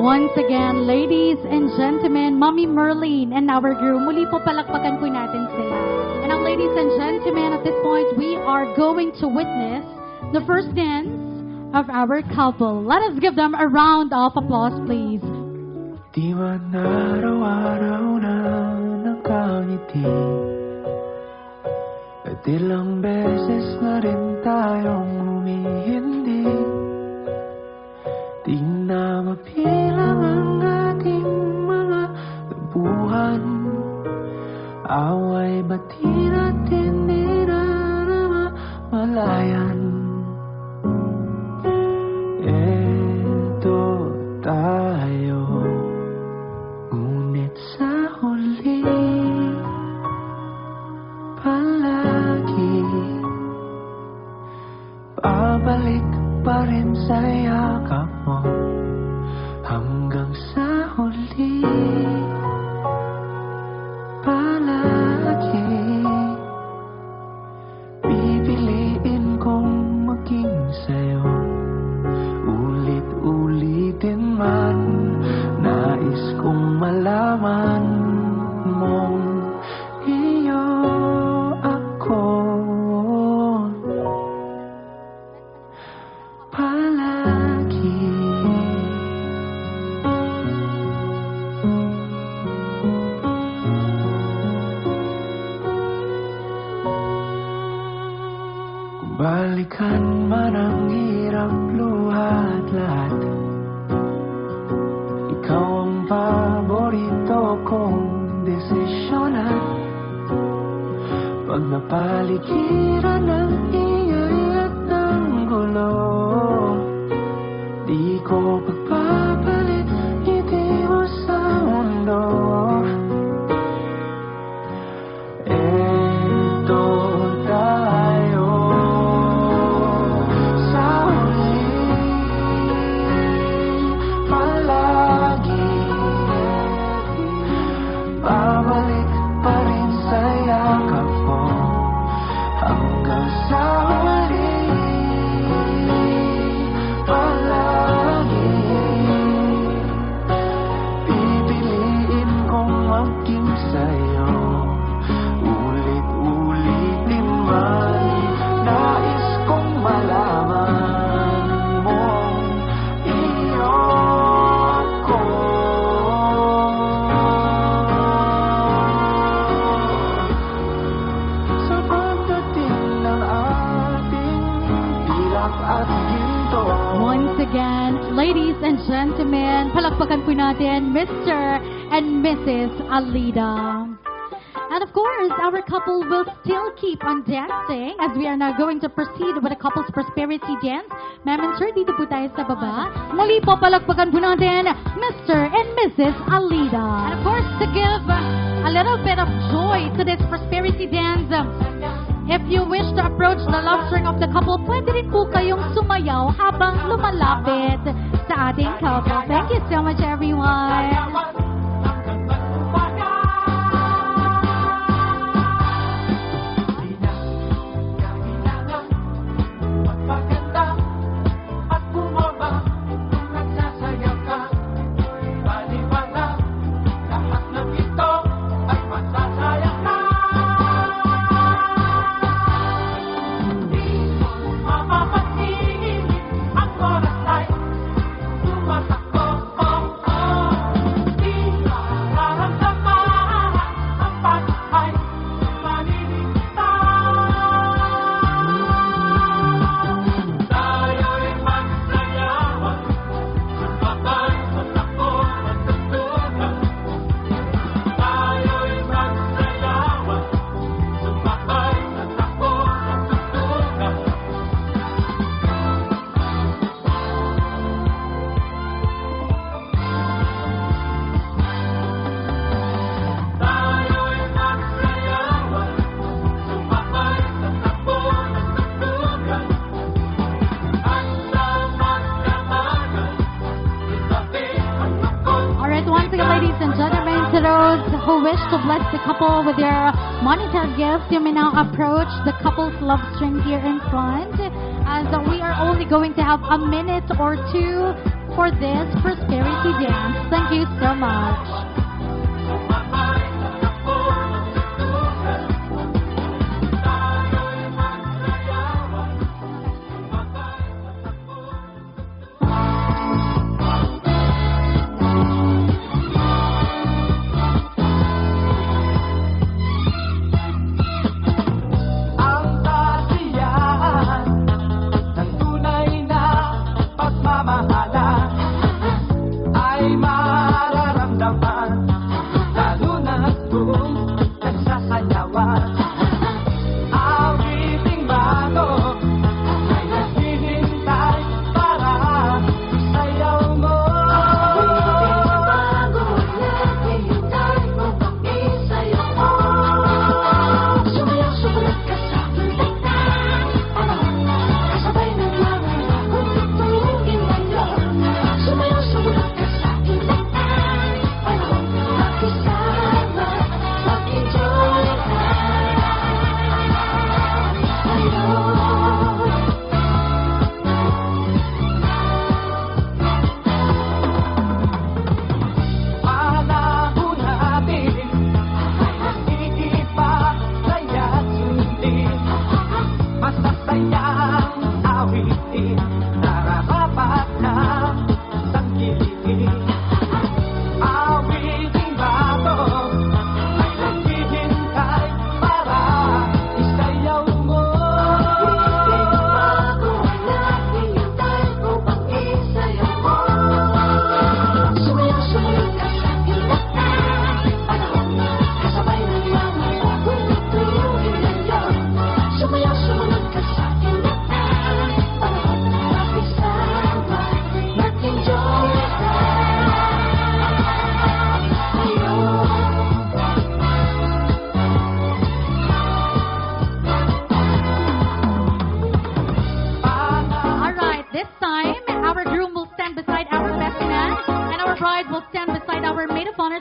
Once again, ladies and gentlemen, Mommy Merlene and our groom, muli po palakpakan po natin sila. And now, ladies and gentlemen, at this point, we are going to witness the first dance of our couple. Let us give them a round of applause, please. Di man araw-araw na nakangiti, at ilang beses na rin tayong humihindi. Di na mapilang ang ating mga tabuhan, away bati natin di na malayan. Eto tayo, ngunit sa huli palagi babalik pa rin sa yakap mo hanggang sa huli. Palagi pipiliin kong maging sa'yo, ulit-ulitin man. Nais kong malaman mong iyo ako palagi. Kung balikan man ang hirap, luha at lahat, ikaw ang paborito kong desisyonan. Pag napaligiran ng ingay at ng gulo, di ko pagpapalit ngiti mo sa mundo. Eto tayo sa huli palagi, babalik pa rin sa yakap mo hanggang sa huli. Palagi pipiliin kong maging sa'yo, ulit-ulitin man. Nais kong malaman mong iyo ako. Sa pagdating ng ating pilak at ginto, Once again, ladies and gentlemen, palakpakan po natin Mr. and Mrs. Alida. And of course, our couple will still keep on dancing as we are now going to proceed with the couple's prosperity dance. Ma'am and sir, dito po tayo sa baba. Muli po palakpakan po natin Mr. and Mrs. Alida. And of course, to give a little bit of joy to this prosperity dance, if you wish to approach the love string of the couple, pwede rin po kayong sumayaw habang lumalapit sa ating couple. Thank you so much, everyone. Ladies and gentlemen, to those who wish to bless the couple with their monetary gifts, you may now approach the couple's love string here in front. as we are only going to have a minute or two for this prosperity dance. Thank you so much.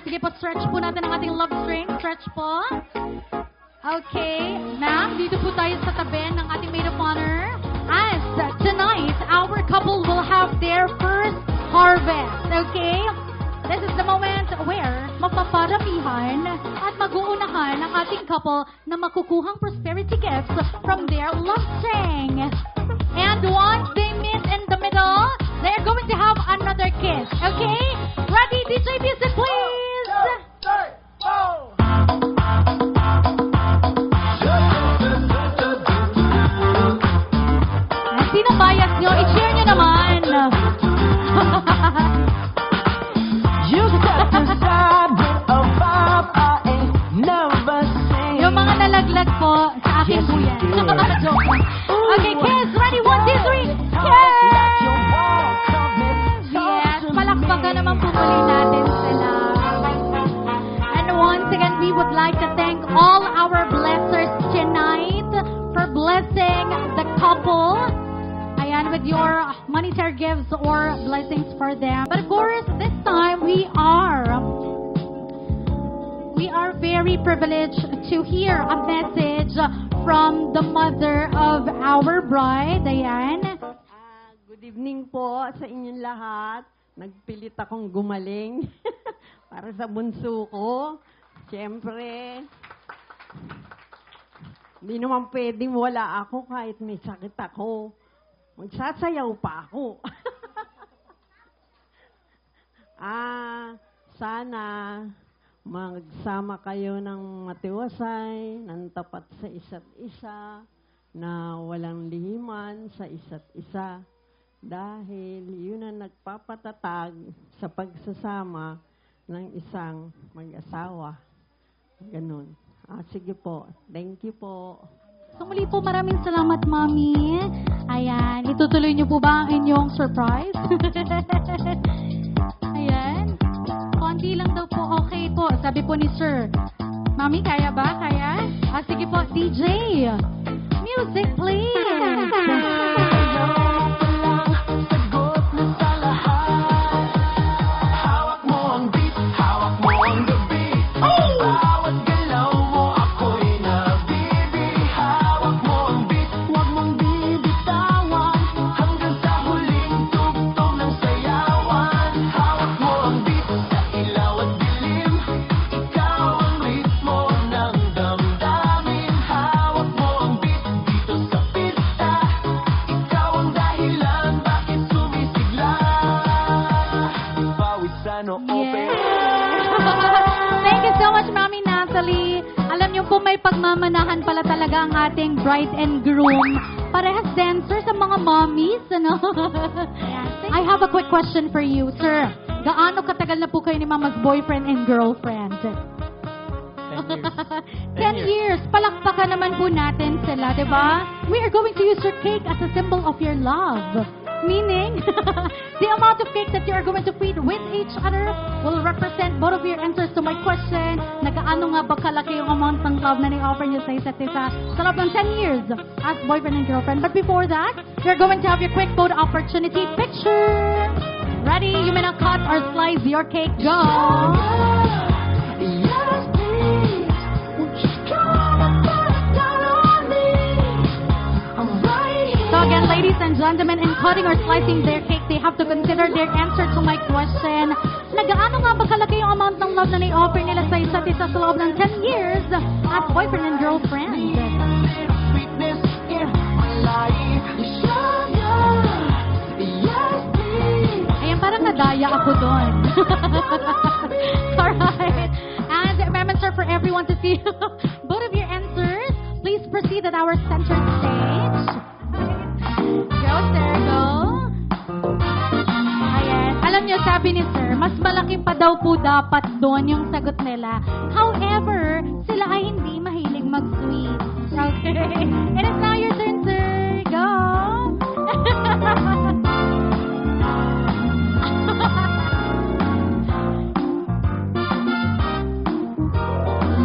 Sige po, stretch po natin ang ating love string. Stretch po. Okay. Ma'am, dito po tayo sa tabi ng ating maid of honor. As tonight, our couple will have their first harvest. Okay? This is the moment where mapaparamihan at mag-uunahan ang ating couple na makukuhang prosperity gifts from their love string. And once they meet in the middle, they're going to have another kiss. Okay? Ready, DJ music, please! Sino bias nyo? I-share nyo naman! Yung mga nalaglag po sa aking buyan. Joke. Okay, kiss! Ready? 1, 2, 3! Kiss! Yes, palakpakan naman po muli natin sila. And once again, we would like to thank all our blessers tonight for blessing the couple. Ayan, with your monetary gifts or blessings for them. But of course, this time we are very privileged to hear a message from the mother of our bride. Ayan. Good evening po sa inyong lahat. Nagpilit akong gumaling para sa bunso ko. Siyempre, hindi naman pwedeng wala ako kahit may sakit ako. Magsasayaw pa ako. Sana magsama kayo ng matiwasay, ng tapat sa isa't isa, na walang lihiman sa isa't isa. Dahil yun ang nagpapatatag sa pagsasama ng isang mag-asawa. Ganun. Sige po. Thank you po. So muli po, maraming salamat, Mami. Ayan, itutuloy niyo po ba ang inyong surprise? Ayan. Konti lang daw po, okay po. Sabi po ni Sir. Mami, kaya ba? Kaya? Sige po, DJ. Music, please. plano Yes. Thank you so much, Mami Natalie. Alam niyo po, may pagmamanahan pala talaga ang ating bride and groom. Parehas dancer sa mga mommies, ano? I have a quick question for you, sir. Gaano katagal na po kayo ni Mama's boyfriend and girlfriend? 10 years. Palakpakan naman po natin sila, di ba? We are going to use your cake as a symbol of your love. Meaning, the amount of cake that you are going to feed with each other will represent both of your answers to my question. Nagaano nga ba kalaki yung amount ng love na ni-offer niyo sa isa't isa sa loob ng 10 years as boyfriend and girlfriend. But before that, you're going to have your quick photo opportunity picture. Ready? You may now cut or slice your cake. Go! So again, ladies and gentlemen, in cutting or slicing their cake, they have to consider their answer to my question. Nagaano nga ba kalaki yung amount ng love na ni-offer nila sa isa't isa sa loob ng 10 years as boyfriend and girlfriend? Ayan, parang nadaya ako doon. Alright. And remember, for everyone to see both of your answers, please proceed at our center stage. Go, sir, go. Ayan. Alam niyo, sabi ni sir, mas malaki pa daw po dapat doon yung sagot nila. However, sila ay hindi mahilig mag-sweet. Okay. It is now your turn, sir. Go.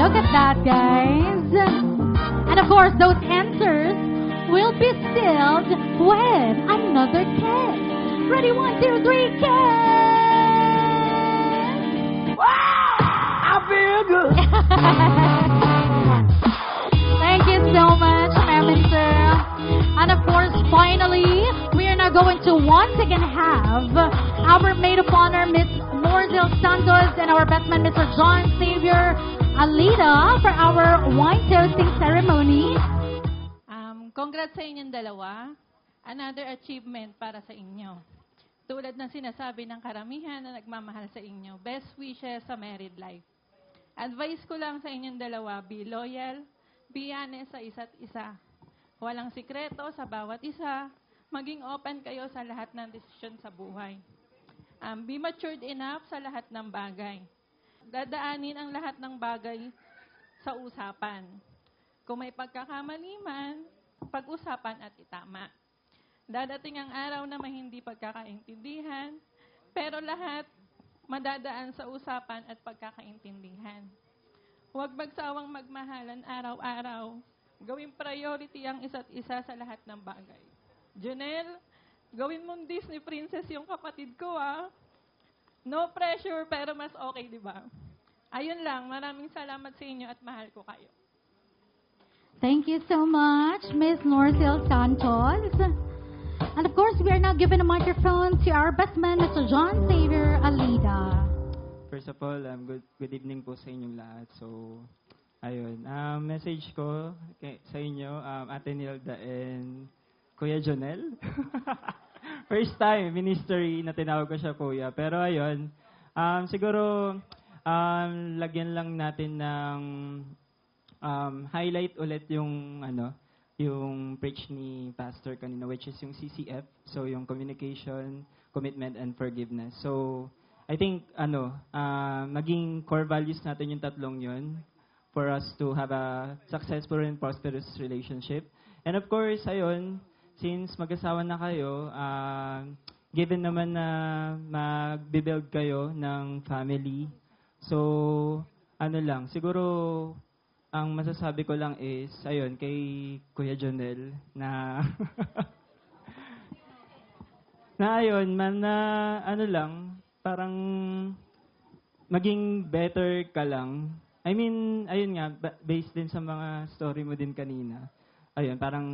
Look at that, guys. And of course, those answers will be sealed with another kiss. Ready? 1, 2, 3, kiss! Wow! I feel good. Thank you so much, ma'am and sir. And of course, finally, we are now going to once again have our maid of honor, Miss Norzil Santos, and our best man, Mr. John Xavier Alida, for our wine toasting ceremony. Congrats sa inyong dalawa. Another achievement para sa inyo. Tulad ng sinasabi ng karamihan na nagmamahal sa inyo, best wishes sa married life. Advice ko lang sa inyong dalawa, be loyal, be honest sa isa't isa. Walang sikreto sa bawat isa. Maging open kayo sa lahat ng desisyon sa buhay. Be matured enough sa lahat ng bagay. Dadaanin ang lahat ng bagay sa usapan. Kung may pagkakamali man, pag-usapan at itama. Dadating ang araw na may hindi pagkakaintindihan, pero lahat madadaan sa usapan at pagkakaintindihan. Huwag magsawang magmahalan araw-araw. Gawing priority ang isa't isa sa lahat ng bagay. Junel, gawin mong Disney princess yung kapatid ko, ah. No pressure, pero mas okay, di ba? Ayun lang, maraming salamat sa inyo at mahal ko kayo. Thank you so much, Miss Norzil Santos. And of course, we are now giving a microphone to our best man, Mr. John Xavier Alida. First of all, good evening po sa inyong lahat. So, ayun. Message ko sa inyo, Ate Nilda and Kuya Jonel. First time, ministry na tinawag ko siya kuya. Pero ayun, siguro, lagyan lang natin ng highlight ulit yung yung preach ni pastor kanina, which is yung CCF, so yung communication, commitment and forgiveness. So I think maging core values natin yung tatlong yun for us to have a successful and prosperous relationship. And of course, ayun, since mag-asawa na kayo, given naman na mag-build kayo ng family, so siguro ang masasabi ko lang is, ayun, kay Kuya Jonel, na, ayun, parang maging better ka lang. I mean, ayun nga, based din sa mga story mo din kanina. Ayun, parang,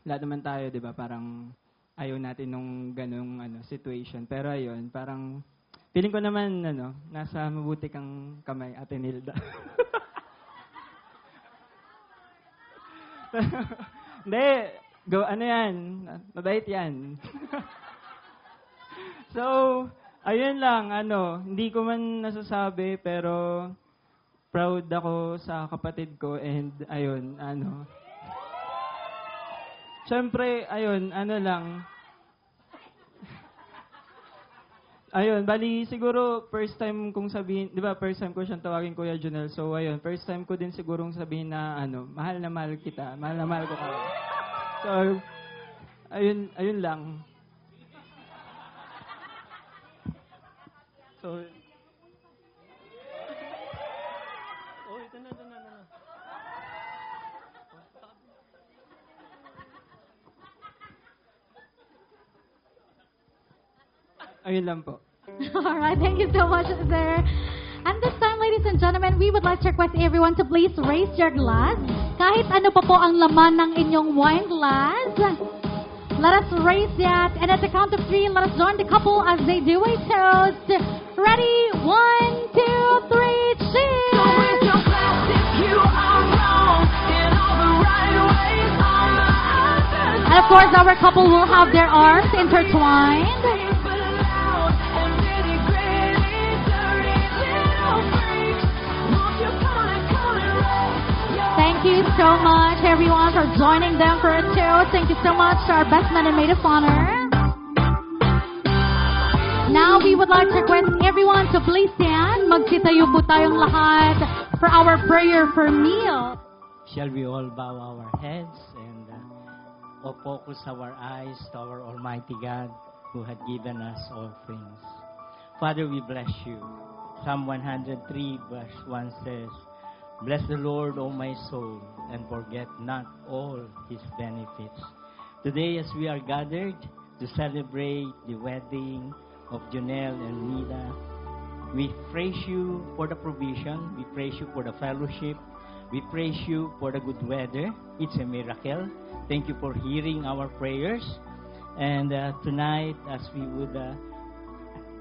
lahat naman tayo, di ba, parang ayaw natin nung ganung situation. Pero ayun, parang, feeling ko naman, nasa mabuti kang kamay, Ate Nilda. Hindi, yan, mabait yan. So, Ayun lang, hindi ko man nasasabi, pero proud ako sa kapatid ko and ayun, Siyempre, ayun, lang. Ayun, bali siguro first time kong sabihin, 'di ba? First time ko siyang tawagin Kuya Junel. So ayun, first time ko din sigurong sabihin na mahal na mahal kita. Mahal na mahal ko ka. So ayun lang. So ito na. Ayun lang po. Alright, thank you so much, sir. And this time, ladies and gentlemen, we would like to request everyone to please raise your glass. Kahit ano pa po ang laman ng inyong wine glass, let us raise that. And at the count of 3, let us join the couple as they do a toast. Ready? 1, 2, 3, cheers! So raise your glass if you are wrong in all the right ways on the other. And of course, our couple will have their arms intertwined. Thank you so much, everyone, for joining them for a toast. Thank you so much to our best man and maid of honor. Now, we would like to request everyone to please stand. Magsitayo po tayong lahat for our prayer for meal. Shall we all bow our heads and focus our eyes to our Almighty God who had given us all things. Father, we bless you. Psalm 103 verse 1 says, "Bless the Lord, O my soul, and forget not all His benefits." Today, as we are gathered to celebrate the wedding of Junel and Nida, we praise you for the provision. We praise you for the fellowship. We praise you for the good weather. It's a miracle. Thank you for hearing our prayers. And tonight, as we would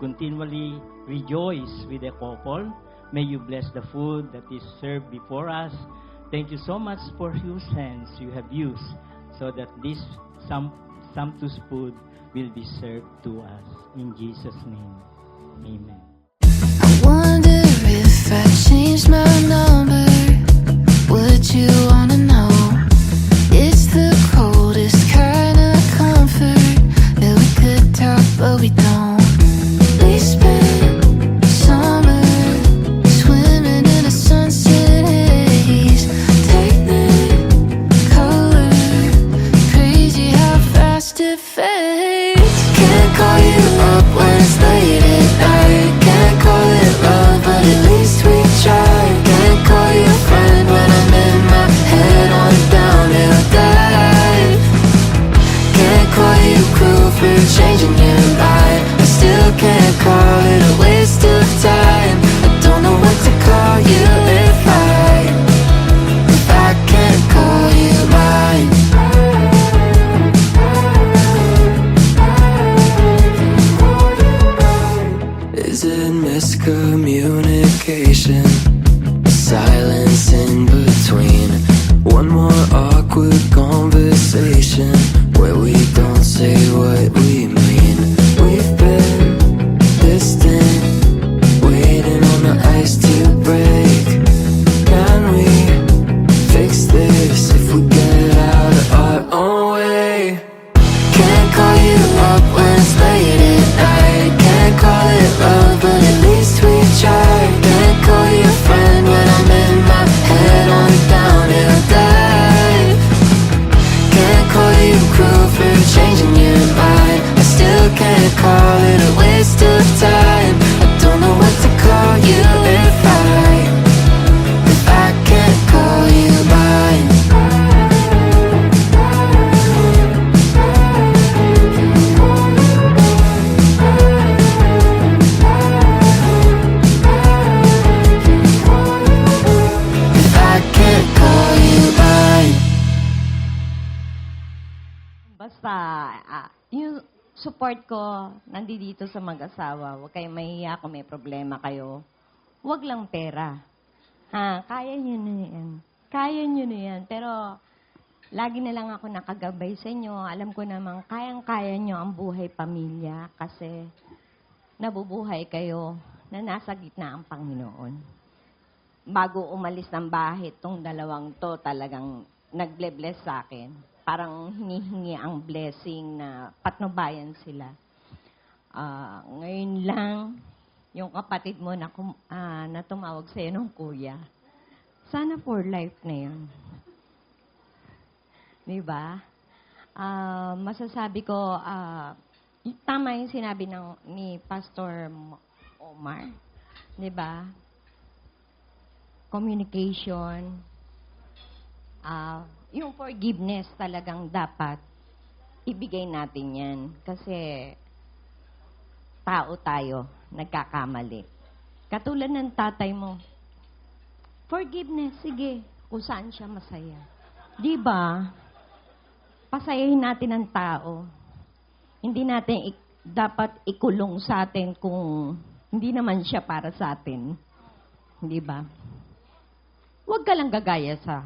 continually rejoice with the couple, may you bless the food that is served before us. Thank you so much for whose hands you have used so that this sumptuous food will be served to us. In Jesus' name, amen. I wonder if I changed my number, would you wanna know? It's the coldest kind of comfort that we could talk, but we don't. We spent summer swimming in a sunset haze, technicolor, crazy how fast it fades. Can't call you up when it's late at night. Can't call it love, but at least we tried. Can't call you a friend when I'm in my head on a downhill dive. Can't call you cruel for changing your mind. I still can't call it a waste of time. I don't know what to call you if I can't call you mine. Is it miscommunication? Silence in between. One more awkward conversation where we don't say what we mean. We've been distant, waiting on the ice to break. Can we fix this if we get out of our own way? Can't call you up when it's late at night. Can't call it love, but at least we tried. Can't call you a friend when I'm in my head on a downhill dive. Can't call you cruel for changing your mind. I still can't call it a waste of time. I don't know what to call you if I can't call you mine. If I can't call you mine. Basta, yung support ko nandito sa mag-asawa. Huwag kayong mahiya kung may problema kayo. Huwag lang pera. Kaya nyo na yan. Kaya nyo na yan. Pero, lagi na lang ako nakagabay sa inyo. Alam ko namang kayang-kaya nyo ang buhay pamilya. Kasi, nabubuhay kayo na nasa gitna ang Panginoon. Bago umalis ng bahay, itong dalawang to talagang nagle-bless sa akin. Parang hinihingi ang blessing na patnubayan sila. Ngayon lang, yung kapatid mo na tumawag sa'yo ng kuya, sana for life na yun. Diba? Masasabi ko, tama yung sinabi ni Pastor Omar. Diba? Communication, yung forgiveness talagang dapat ibigay natin yan. Kasi tao tayo, nagkakamali. Katulad ng tatay mo, forgiveness, sige, kung saan siya masaya. Di ba? Pasayahin natin ang tao. Hindi natin dapat ikulong sa atin kung hindi naman siya para sa atin. Di ba? Huwag ka lang gagaya sa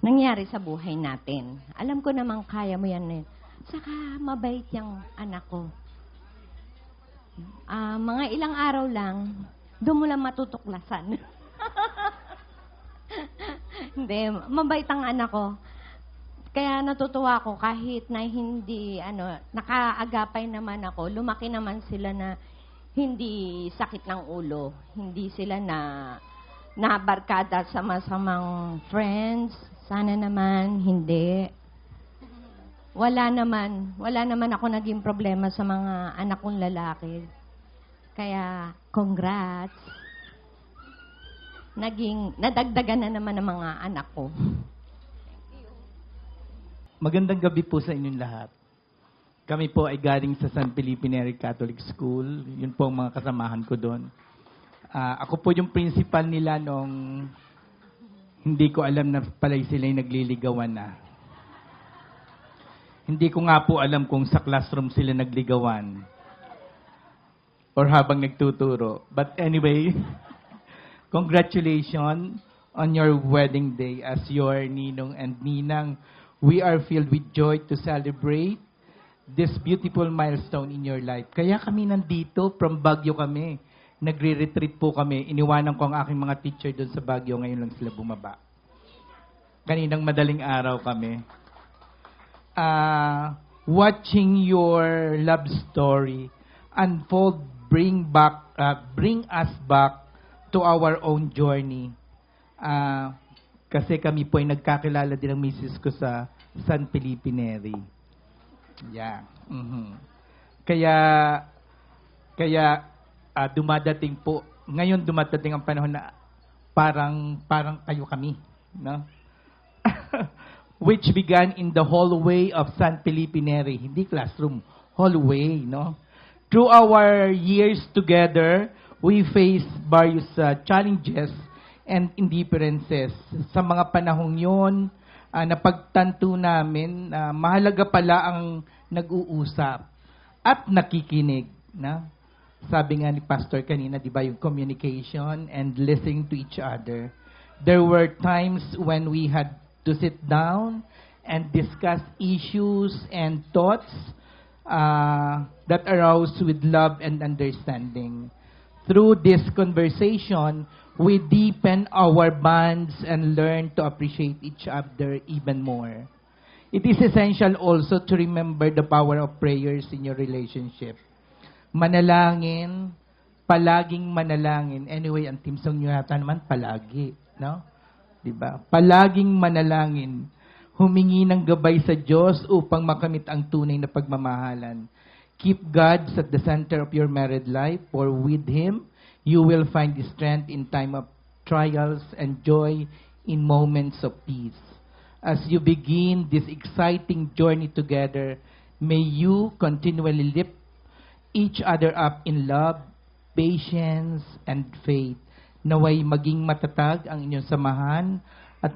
nangyari sa buhay natin. Alam ko namang kaya mo yan. Saka mabait yung anak ko. Mga ilang araw lang, doon mo lang matutuklasan. Hindi, mabait ang anak ko. Kaya natutuwa ako kahit na hindi, nakaagapay naman ako, lumaki naman sila na hindi sakit ng ulo. Hindi sila na barkada sa masamang friends. Sana naman, hindi. Wala naman ako naging problema sa mga anak kong lalaki. Kaya, congrats. Nadagdagan na naman ang mga anak ko. Magandang gabi po sa inyong lahat. Kami po ay galing sa San Felipe Neri Catholic School. Yun po ang mga kasamahan ko doon. Ako po yung principal nila nung hindi ko alam na pala sila yung nagliligawan na. Hindi ko nga po alam kung sa classroom sila nagligawan or habang nagtuturo. But anyway, congratulations on your wedding day as your ninong and ninang. We are filled with joy to celebrate this beautiful milestone in your life. Kaya kami nandito, from Baguio kami. Nagre-retreat po kami. Iniwanan ko ang aking mga teacher doon sa Baguio. Ngayon lang sila bumaba. Kaninang madaling araw kami. Watching your love story unfold, bring us back to our own journey. Kasi kami po ay nagkakilala din ng misis ko sa San Felipe Neri. Yeah. Kaya dumadating po, ngayon dumadating ang panahon na parang kayo kami, no? Which began in the hallway of San Felipe Neri, hindi classroom, hallway, no? Through our years together, we faced various challenges and indifferences. Sa mga panahong yon, napagtanto namin na mahalaga pala ang nag-uusap at nakikinig, no? Sabi nga ni Pastor kanina, di ba, yung communication and listening to each other. There were times when we had to sit down and discuss issues and thoughts that arose with love and understanding. Through this conversation, we deepen our bonds and learn to appreciate each other even more. It is essential also to remember the power of prayers in your relationship. Manalangin, palaging manalangin. Anyway, ang team song nyo yata naman, palagi, no? Diba? Palaging manalangin. Humingi ng gabay sa Diyos upang makamit ang tunay na pagmamahalan. Keep God at the center of your married life, for with Him, you will find strength in time of trials and joy in moments of peace. As you begin this exciting journey together, may you continually lift each other up in love, patience, and faith. Naway maging matatag ang inyong samahan at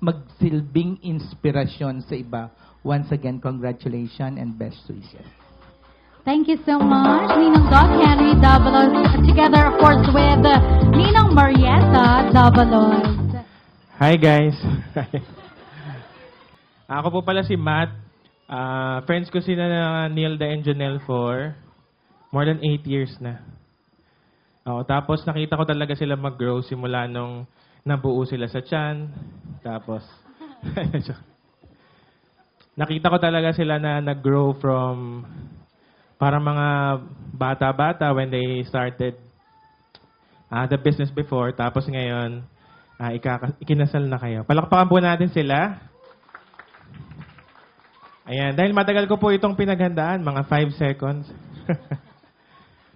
magsilbing inspirasyon sa iba. Once again, congratulations and best wishes. Thank you so much, Ninong Doc Henry Dabalos, together, of course, with Ninong Marietta Dabalos. Hi, guys. Ako po pala si Matt. Friends ko sila na Nilda and Janelle 4. More than 8 years na. Oo, tapos nakita ko talaga sila mag-grow simula nung nabuo sila sa tiyan. Tapos, nakita ko talaga sila na nag-grow from parang mga bata-bata when they started the business before. Tapos ngayon, ikinasal na kayo. Palakpakan po natin sila. Ayan, dahil matagal ko po itong pinaghandaan, mga 5 seconds.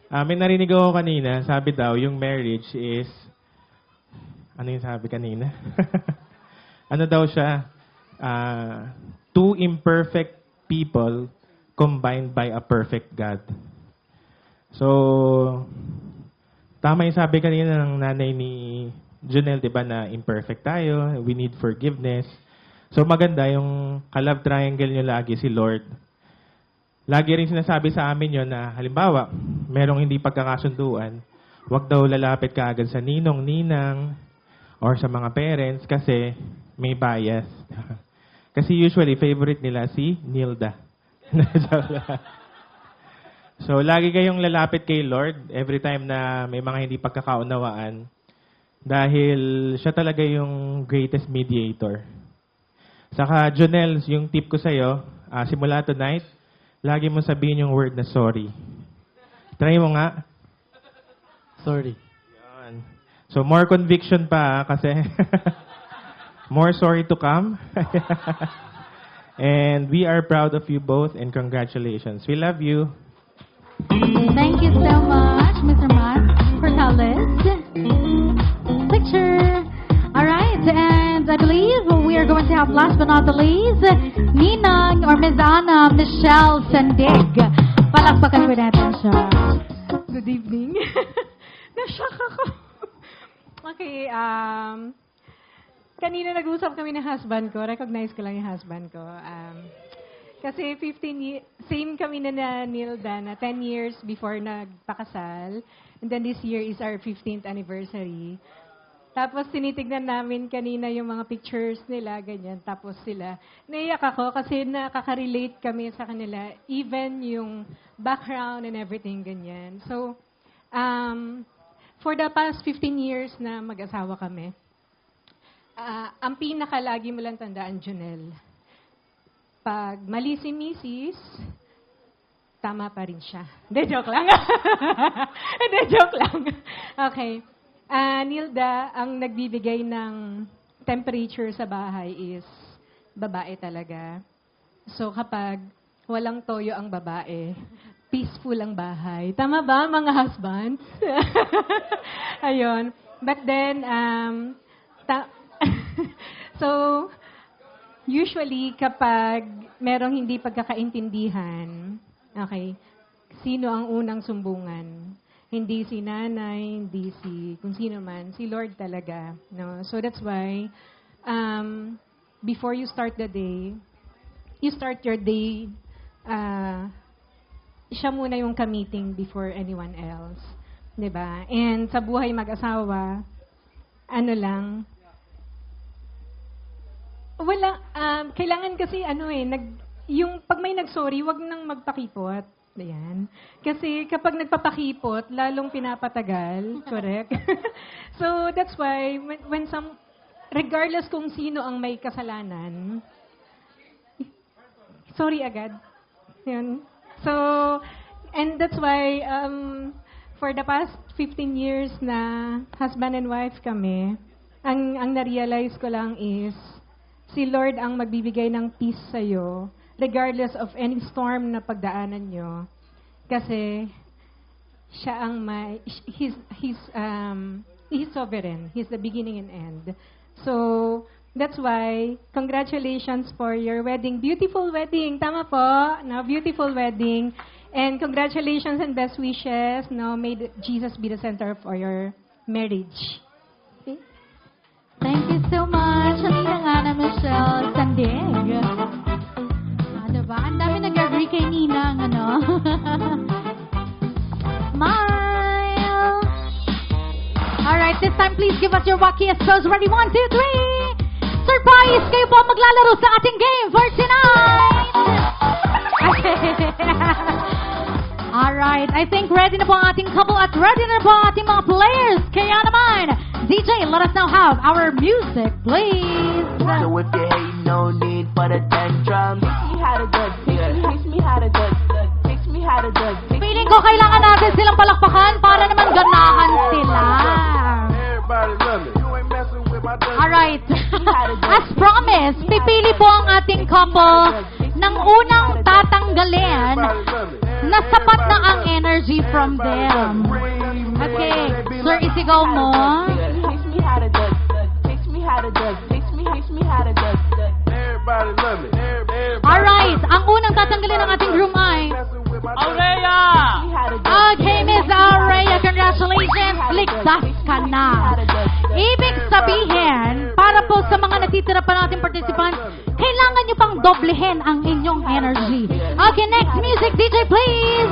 May narinig ako kanina, sabi daw, yung marriage is, ano yung sabi kanina? Ano daw siya? Two imperfect people combined by a perfect God. So, tama yung sabi kanina ng nanay ni Junel, di ba, na imperfect tayo, we need forgiveness. So, maganda yung ka-love triangle nyo lagi si Lord. Lagi rin sinasabi sa amin yon na, halimbawa, merong hindi pagkakasunduan, wag daw lalapit ka agad sa ninong, ninang, or sa mga parents kasi may bias. Kasi usually, favorite nila si Nilda. So, lagi kayong lalapit kay Lord every time na may mga hindi pagkakaunawaan dahil siya talaga yung greatest mediator. Saka, Jonel, yung tip ko sa'yo, simula tonight, lagi mo sabihin yung word na sorry. Try mo nga. Sorry. Yan. So, more conviction pa kasi more sorry to come. And we are proud of you both and congratulations. We love you. Thank you so much, Mr. Matt Cortales. Picture. All right, and I believe we are going to have last but not the least, Ninang or Ms. Ana Michelle Sandig. Palakpakan po natin siya. Good evening. Na-shock ako. Okay, kanina nag-usap kami ng husband ko. Recognize ko lang yung husband ko. Kasi 15 same kami na Nilda na 10 years before nagpakasal. And then this year is our 15th anniversary. Tapos tinitignan namin kanina yung mga pictures nila, ganyan. Tapos sila, naiyak ako kasi nakaka-relate kami sa kanila. Even yung background and everything, ganyan. So, for the past 15 years na mag-asawa kami, ang pinaka-lagi mo lang tandaan, Junel, pag mali si Mrs., tama pa rin siya. Hindi, joke lang. Hindi, joke lang. Okay. Nilda, ang nagbibigay ng temperature sa bahay is babae talaga. So kapag walang toyo ang babae, peaceful ang bahay. Tama ba, mga husbands? Ayun. But then, so, usually kapag merong hindi pagkakaintindihan, okay, sino ang unang sumbungan? Hindi si nanay, hindi si kung sino man, si Lord talaga. No? So that's why, before you start the day, you start your day, siya muna yung ka-meeting before anyone else. Diba? And sa buhay mag-asawa, ano lang, wala, kailangan kasi yung pag may nag-sorry, wag nang magpakipot. Ayan. Kasi kapag nagpapakipot, lalong pinapatagal. Correct? So, that's why, regardless kung sino ang may kasalanan, sorry agad. Yun. So, and that's why, for the past 15 years na husband and wife kami, ang na-realize ko lang is, si Lord ang magbibigay ng peace sa'yo, regardless of any storm na pagdaanan nyo. Kasi, siya ang he's sovereign. He's the beginning and end. So, that's why, congratulations for your wedding. Beautiful wedding. Tama po? No, beautiful wedding. And congratulations and best wishes. No, may Jesus be the center for your marriage. Okay? Thank you so much, Ninang Ana Michelle Sandig. Diba? Ang dami nag-agree kay Ninang, ano? Smile! Alright, this time please give us your wackiest pose. Ready? 1, 2, 3! Surprise! Kayo po maglalaro sa ating game for tonight! Alright, I think ready na po ang ating couple at ready na po ang ating mga players. Kaya naman, DJ, let us now have our music, please. So if you hate, no need for the tantrum. Teach me how to duck, teach me how to duck, teach me how to duck. Feeling ko kailangan natin silang palakpakan para naman ganahan sila. Everybody love me. You ain't messing with my duck. Alright, as promised, pipili po ang ating couple ng unang tatanggalin na sapat na ang energy from them. Okay, sir, isigaw mo. Teach me how to duck, teach me how to duck, teach me how to duck. Everybody love me. Alright, ang unang tatanggalin ng ating groom ay Aurea! Okay, Miss Aurea, congratulations! Ligtas ka na. Ibig sabihin, para po sa mga natitira pa nating participants, kailangan nyo pang doblehin ang inyong energy. Okay, next music, DJ, please!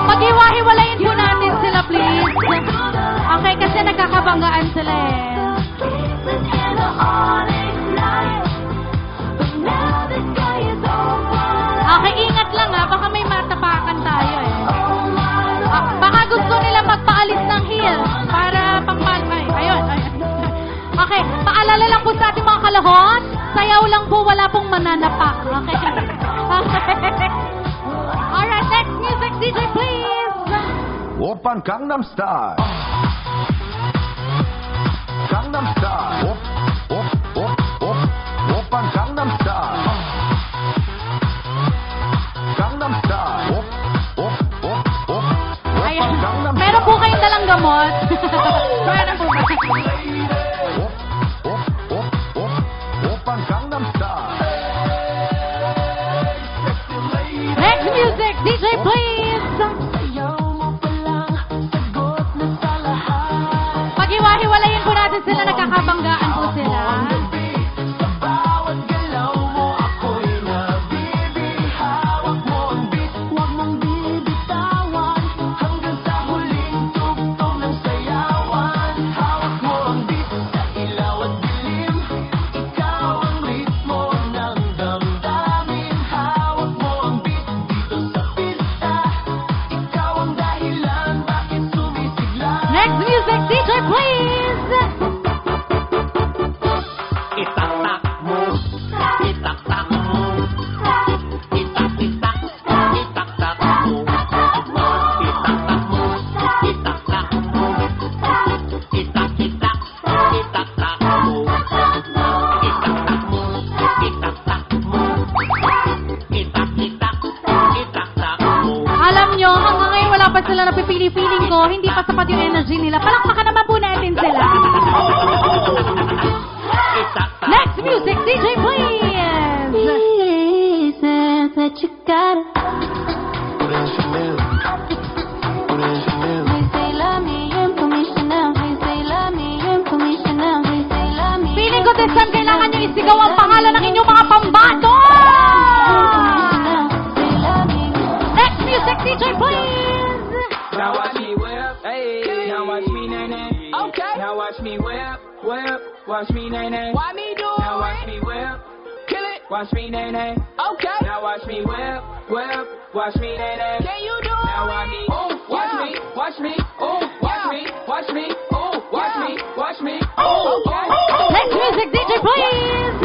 Pag-iwa-hiwalayin po natin sila, please. Okay, kasi nagkakabanggaan sila eh. Okay, ingat lang ha. Baka may matapakan tayo eh. Baka gusto nila magpaalis ng heel para pangpalmay. Ayun. Okay, paalala lang po sa ating mga kalahot. Sayaw lang po, wala pong mananapak. Okay. Okay. Alright, next music, DJ, please. Oppan Gangnam Style. Gangnam Style. Oppan Gangnam Style. Gangnam Style. Ayan. Meron po kayong dalang gamot. Meron po ba? Oppan Gangnam Style. Next music, DJ, please. Pag-iwa-hiwalayin po natin sila, nagkakabanggaan po sila. Next music, DJ, please. Itatak mo, itatak mo, itak-itak, itak-tak mo, itatak mo, itak-tak mo, itak-itak, itak-tak mo, itak-tak mo, itak-tak mo, itak-itak, itak-tak mo. Alam nyo, hanggang ngayon wala pa sila napipili-feeling ko, hindi pa sapat yung energy nila. Palakpakan naman po natin sila. Next music, DJ, please. Reasons that you gotta. Feeling ko this time kailangan nyo isigaw ang pangalan ng inyong mga pambato. Next music, DJ, please. Now watch me whip, hey. Now watch me nay-nay. Okay. Now watch me whip, whip. Watch me nay-nay. Why me do it? Now watch me whip, kill it. Watch me nay-nay. Okay. Now watch me whip, whip. Watch me nay-nay. Can you do it? Now watch me, oh, watch me, watch me, oh, watch me, watch me, oh, watch me, watch me, oh. Next music, DJ, please.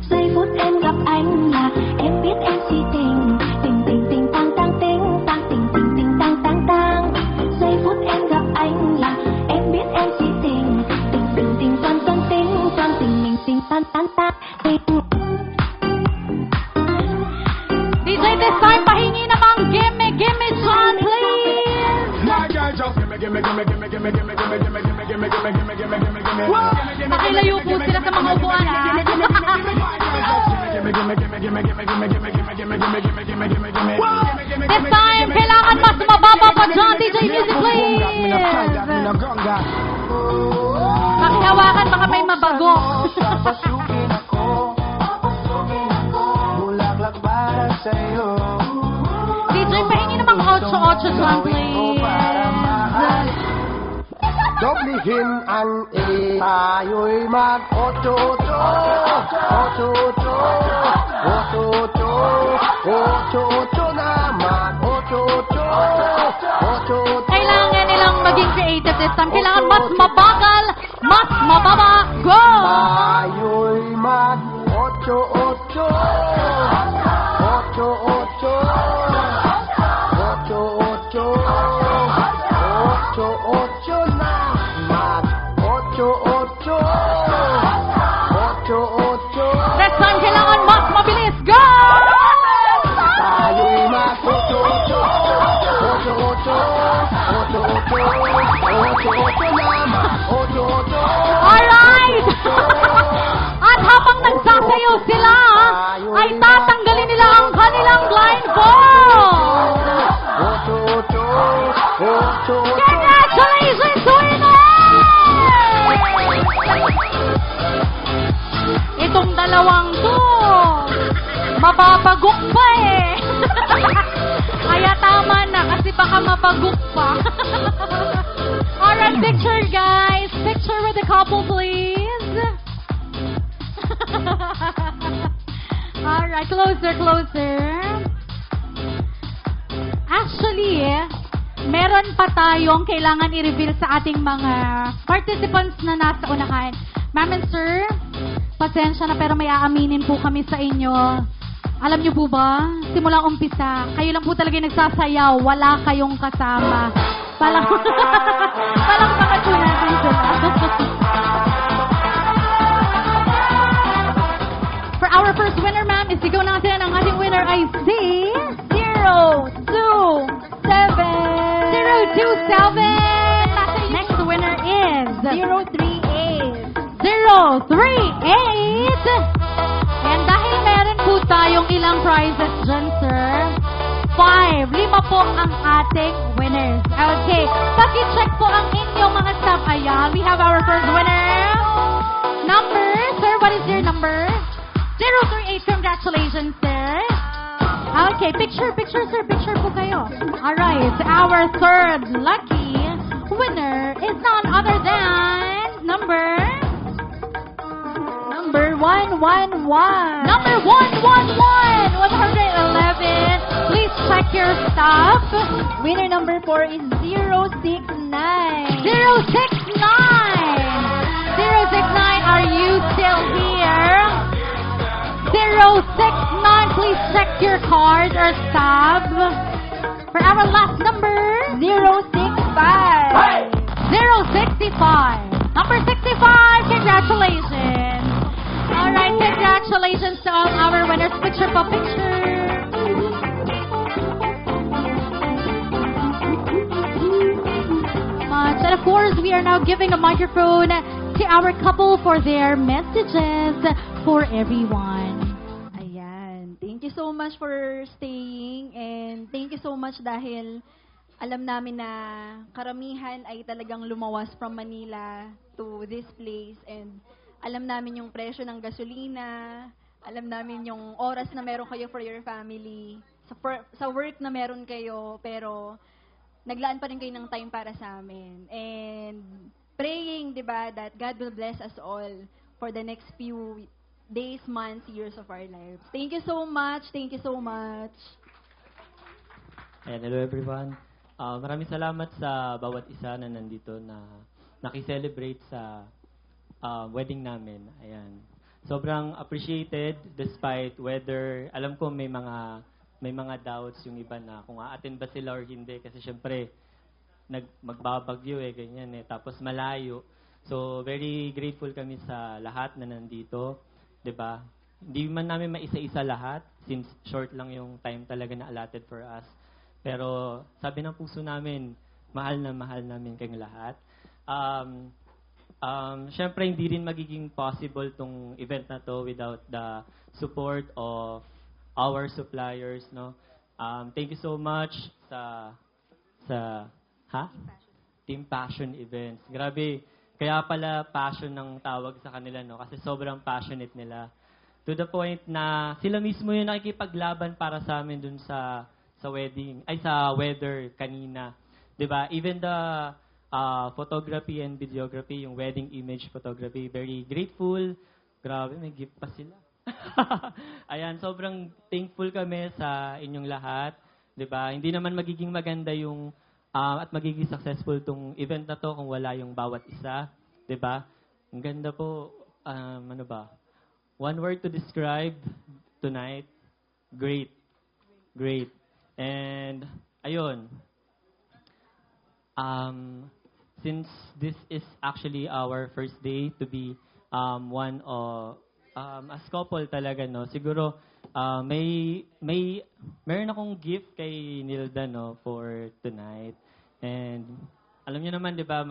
Giây phút em gặp anh là em biết em si tình, tình tình tình tăng tăng tình, tăng tình tình tình tăng tăng tăng. Giây phút em gặp anh là em biết em si tình, tình tình tình tăng tăng tình, tăng tình mình tình tăng tăng tăng tình. DJ, this time pahingi namang gimme, gimme song, please. Pakilayo po sila sa mga upuan, ha? This time, kailangan mas mababa pa dyan, DJ Music, please. Pakihawakan, baka may mabago. DJ, pahingi namang 8-8 song, please. Dublihin ang A. Tayo'y mag-ocho-ocho, ocho-ocho, ocho-ocho, ocho-ocho na mag-ocho-ocho, ocho-ocho. Kailangan nilang maging creative this time. Kailangan mas mabagal, mas mababa. Go! Tayo'y mag-ocho-ocho, ocho-ocho, ocho-ocho, ocho-ocho na mag-ocho-ocho, ocho-ocho. This time, kailangan mas mabilis. Go! Tayo'y mag-ocho-ocho, ocho-ocho, ocho-ocho, ocho-ocho na mag-ocho-ocho. Alright! At habang nagsasayaw sila, ay tatanggalin nila ang kanilang blindfold! Congratulations, winners! Itong dalawang to, mapapagok pa eh. Kaya tama na, kasi baka mapagok pa. Alright, picture guys. Picture with the couple, please. Alright, closer, closer. Actually, meron pa tayong kailangan i-reveal sa ating mga participants na nasa unahan. Ma'am and sir, pasensya na pero may aaminin po kami sa inyo. Alam niyo po ba, simulang umpisa, kayo lang po talaga yung nagsasayaw, wala kayong kasama. Palang bakit po natin sila. For our first winner, ma'am, isigaw natin ang ating winner ay si 027. 027. Next winner is 038. 038. And dahil meron po tayong ilang prizes dyan, sir, 5. 5 po ang ating winners. Okay. Paki-check po ang inyong mga staff. Ayan, we have our first winner. Number, sir, what is your number? 038. Congratulations, sir. Okay, picture, sir. Picture po kayo. Alright, our third lucky winner is none other than number 111. Number 111. 111. Please check your stuff. Winner number 4 is 069. 069. 069, are you still here? 069, please check your card or stub. For our last number, 065. 065. Number 65, congratulations. Alright, congratulations to all our winners. Picture po, picture. Much. And of course, we are now giving the microphone to our couple for their messages for everyone. Ayan. Thank you so much for staying and thank you so much dahil alam namin na karamihan ay talagang lumawas from Manila to this place and alam namin yung presyo ng gasolina, alam namin yung oras na meron kayo for your family, sa work na meron kayo, pero naglaan pa rin kayo ng time para sa amin. And praying, di ba, that God will bless us all for the next few days, months, years of our lives. Thank you so much. Thank you so much. Ayan, hello everyone. Maraming salamat sa bawat isa na nandito na nakiselebrate sa wedding namin. Ayan. Sobrang appreciated despite whether, alam ko may mga doubts yung iba na kung a-attend ba sila or hindi kasi syempre magbabagyo ganyan tapos malayo. So very grateful kami sa lahat na nandito, 'di ba? Hindi man namin maisa-isa lahat since short lang yung time talaga na allotted for us. Pero sabi ng puso namin, mahal na mahal namin kayong lahat. Syempre hindi rin magiging possible tong event na to without the support of our suppliers, no? Thank you so much sa Team Passion Events. Grabe, kaya pala passion ng tawag sa kanila, no? Kasi sobrang passionate nila. To the point na sila mismo yung nakikipaglaban para sa amin dun sa wedding, ay sa weather kanina. 'Di ba? Even the photography and videography, yung wedding image photography. Very grateful. Grabe, may gift pa sila. Ayan, sobrang thankful kami sa inyong lahat. 'Di ba? Hindi naman magiging maganda yung at magiging successful tong event na to kung wala yung bawat isa. 'Di ba? Ang ganda po. Ano ba? One word to describe tonight. Great. Great. And, ayun. Since this is actually our first day to be one of, as couple talaga, no? Siguro, meron akong gift kay Nilda, no? For tonight. And, alam niyo naman, di ba,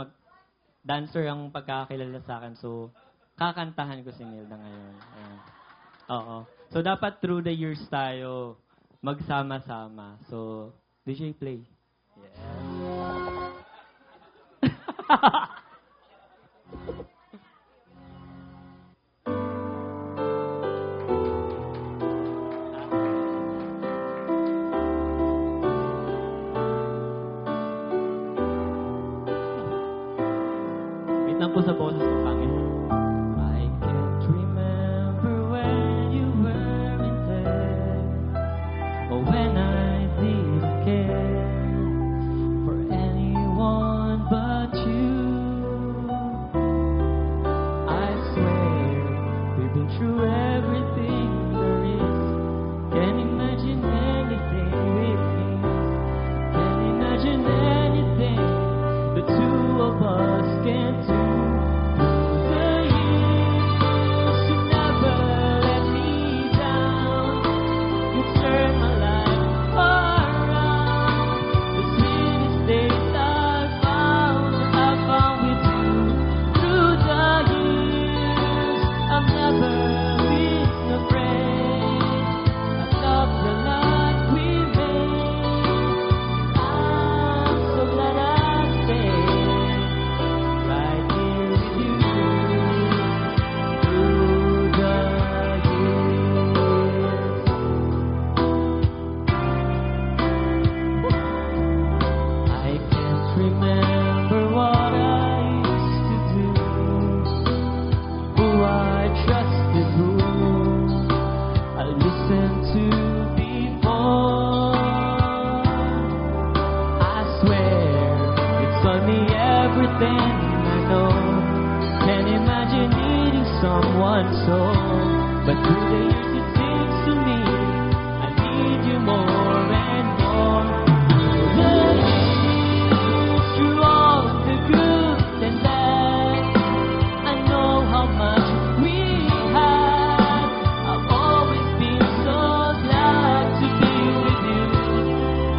dancer ang pagkakakilala sa akin. So, kakantahan ko si Nilda ngayon. Ayan. Oo. So, dapat through the years tayo magsama-sama. So, DJ play. Wait lang po sa boses ko, pangit. I can't remember when you were in bed, or when I didn't care for anyone but you. I swear we've been through everything there is. Can't imagine anything with me. Can't imagine anything the two of us can do. Someone so, but through the years it seems to me I need you more and more. Through all the good and bad, I know how much we had. I've always been so glad to be with you.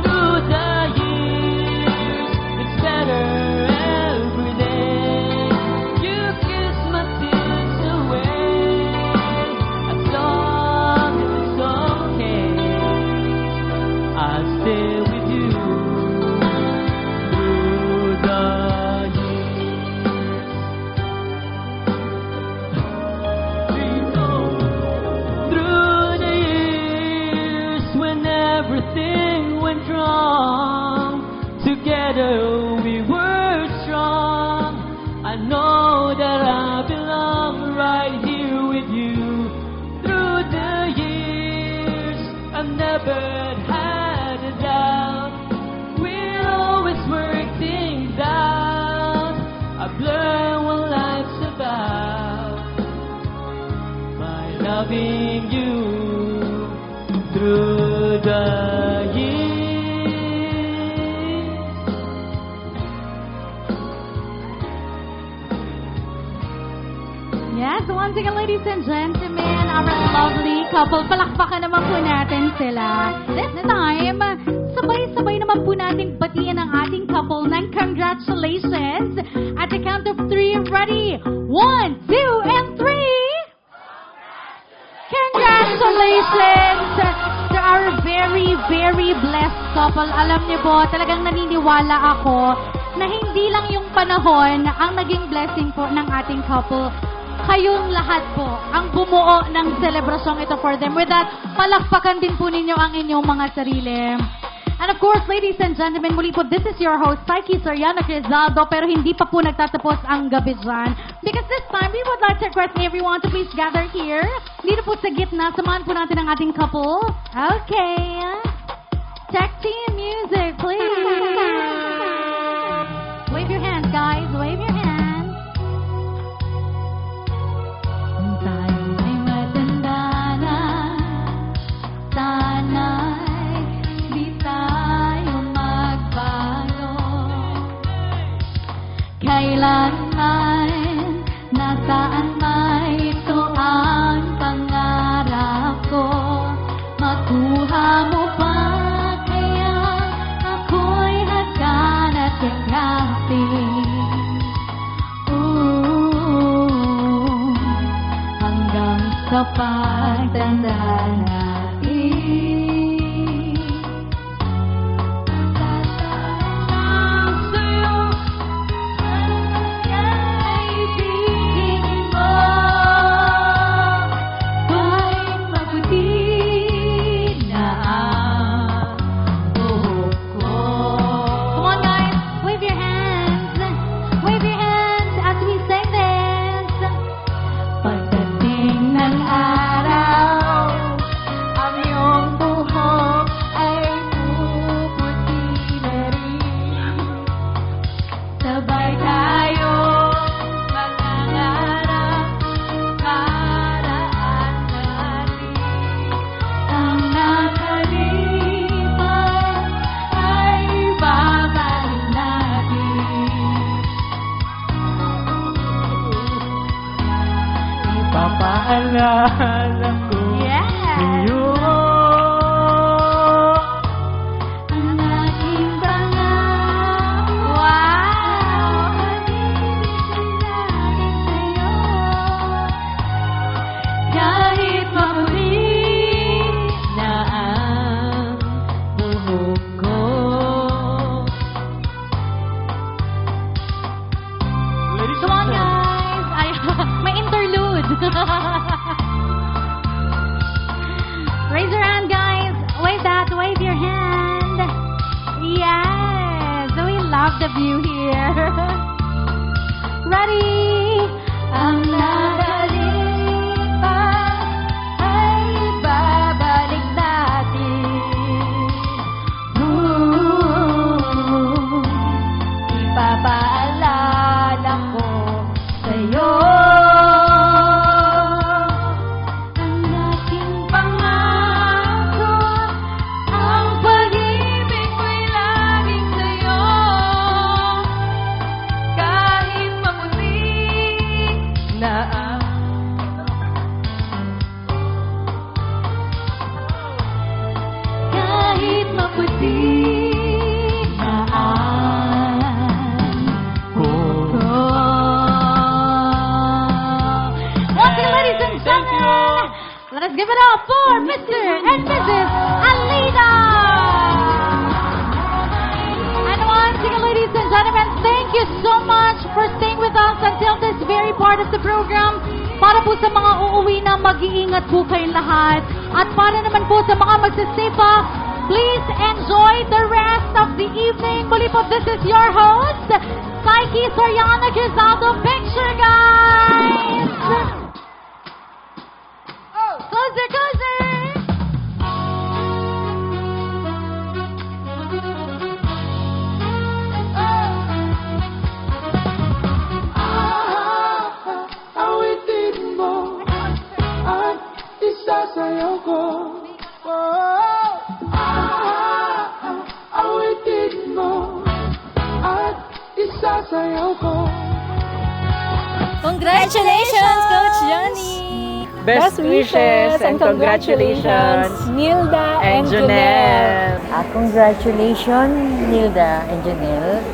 Through the years, it's better every day. You kiss my tears away. As long as it's okay, I'll stay with you through the through the years when everything went wrong. Together we were strong. I know that I belong right here with you. Through the years, I've never had a doubt. We'll always work things out. I've learned what life's about by loving you through the years. Yes, once again, ladies and gentlemen, our lovely couple. Palakpakan naman po natin sila. This time, sabay-sabay naman po natin batiin ang ating couple ng congratulations. At the count of 3, ready? 1, 2, and 3! Congratulations to our very, very blessed couple. Alam niyo po, talagang naniniwala ako na hindi lang yung panahon ang naging blessing po ng ating couple. Kayong lahat po ang bumuo ng selebrasyong ito for them. With that, palakpakan din po ninyo ang inyong mga sarili. And of course, ladies and gentlemen, muli po, this is your host, Psyche Soriano Quezaldo, pero hindi pa po nagtatapos ang gabi dyan. Because this time, we would like to request everyone to please gather here. Dito po sa gitna, samahan po natin ang ating couple. Okay. Tech team music, please. Wave your hands, guys. Wave your hands. Tayo'y matanda na. Sana'y di tayo magbago. Kailanman, nasaan may ito ang pangarap ko. Makuha mo pa. Hanggang sa pagtanda natin, tatanang sa'yo ay ibigin mo. Kahit maputi na ang buhok ko. Come on guys, wave your hands. Wave your hands as we sing this. Pagdating ng araw, ang iyong buhok ay puputi na rin. Sabay tayo mangangarap, karaan natin. Ang nakalipas ay babalik natin. Papaalala ko sa'yo. Ang aking pangako. Wow! Pag-ibig sa'yo. Kahit maputi na ang buhok ko. Come on, guys! Ay, may interlude. Raise your hand, guys. Wave that. Wave your hand. Yes. We love the view here. Ready? Ang nakalipas ay babalik natin. Ipapaalala ko sa'yo. Kahit maputi na ang buhok ko. Okay, ladies and gentlemen, let us give it up for Mr. and Mrs. Alida. And once again, ladies and gentlemen, thank you so much for staying with us until this very part of the program. Para po sa mga uuwi na, mag-iingat po kayong lahat. At para naman po sa mga magsistay pa, please enjoy the rest of the evening. Muli po, this is your host, Psyche Soriano Quezaldo. Picture, guys! Closer, closer! Awitin mo at isasayaw ko. Awitin mo at isasayaw ko. Congratulations, Coach Johnny! Best wishes and congratulations, Nilda and Jonelle. Congratulations, Nilda and Jonelle.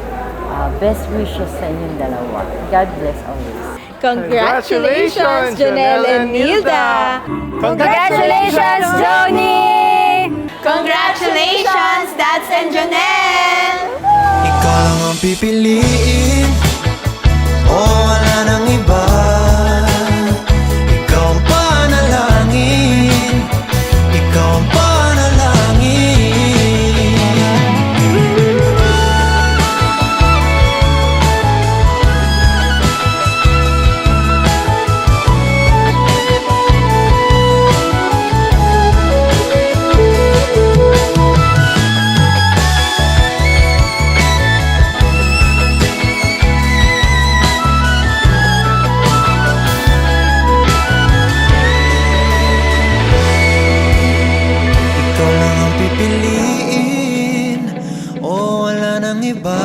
Best wishes sa inyong dalawa. God bless always. Congratulations, Jonelle and Nilda! Congratulations, Johnny! Congratulations, Dads and Jonelle! Ikaw lang ang pipiliin, o wala nang iba. Ikaw ang panalangin, ikaw ang panalangin. iba.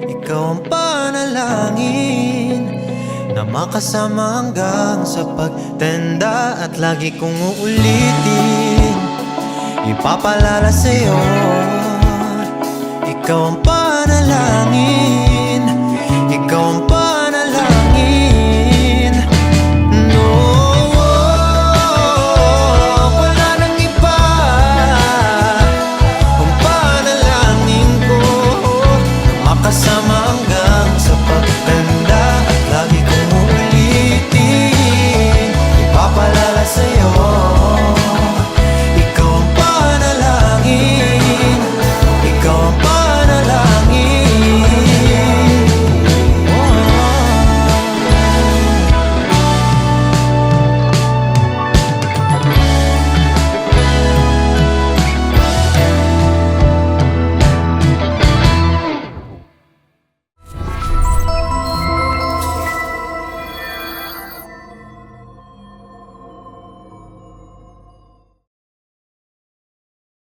Ikaw ang panalangin na makasama hanggang sa pagtanda. At lagi kong uulitin, ipapalala sa'yo, ikaw ang panalangin.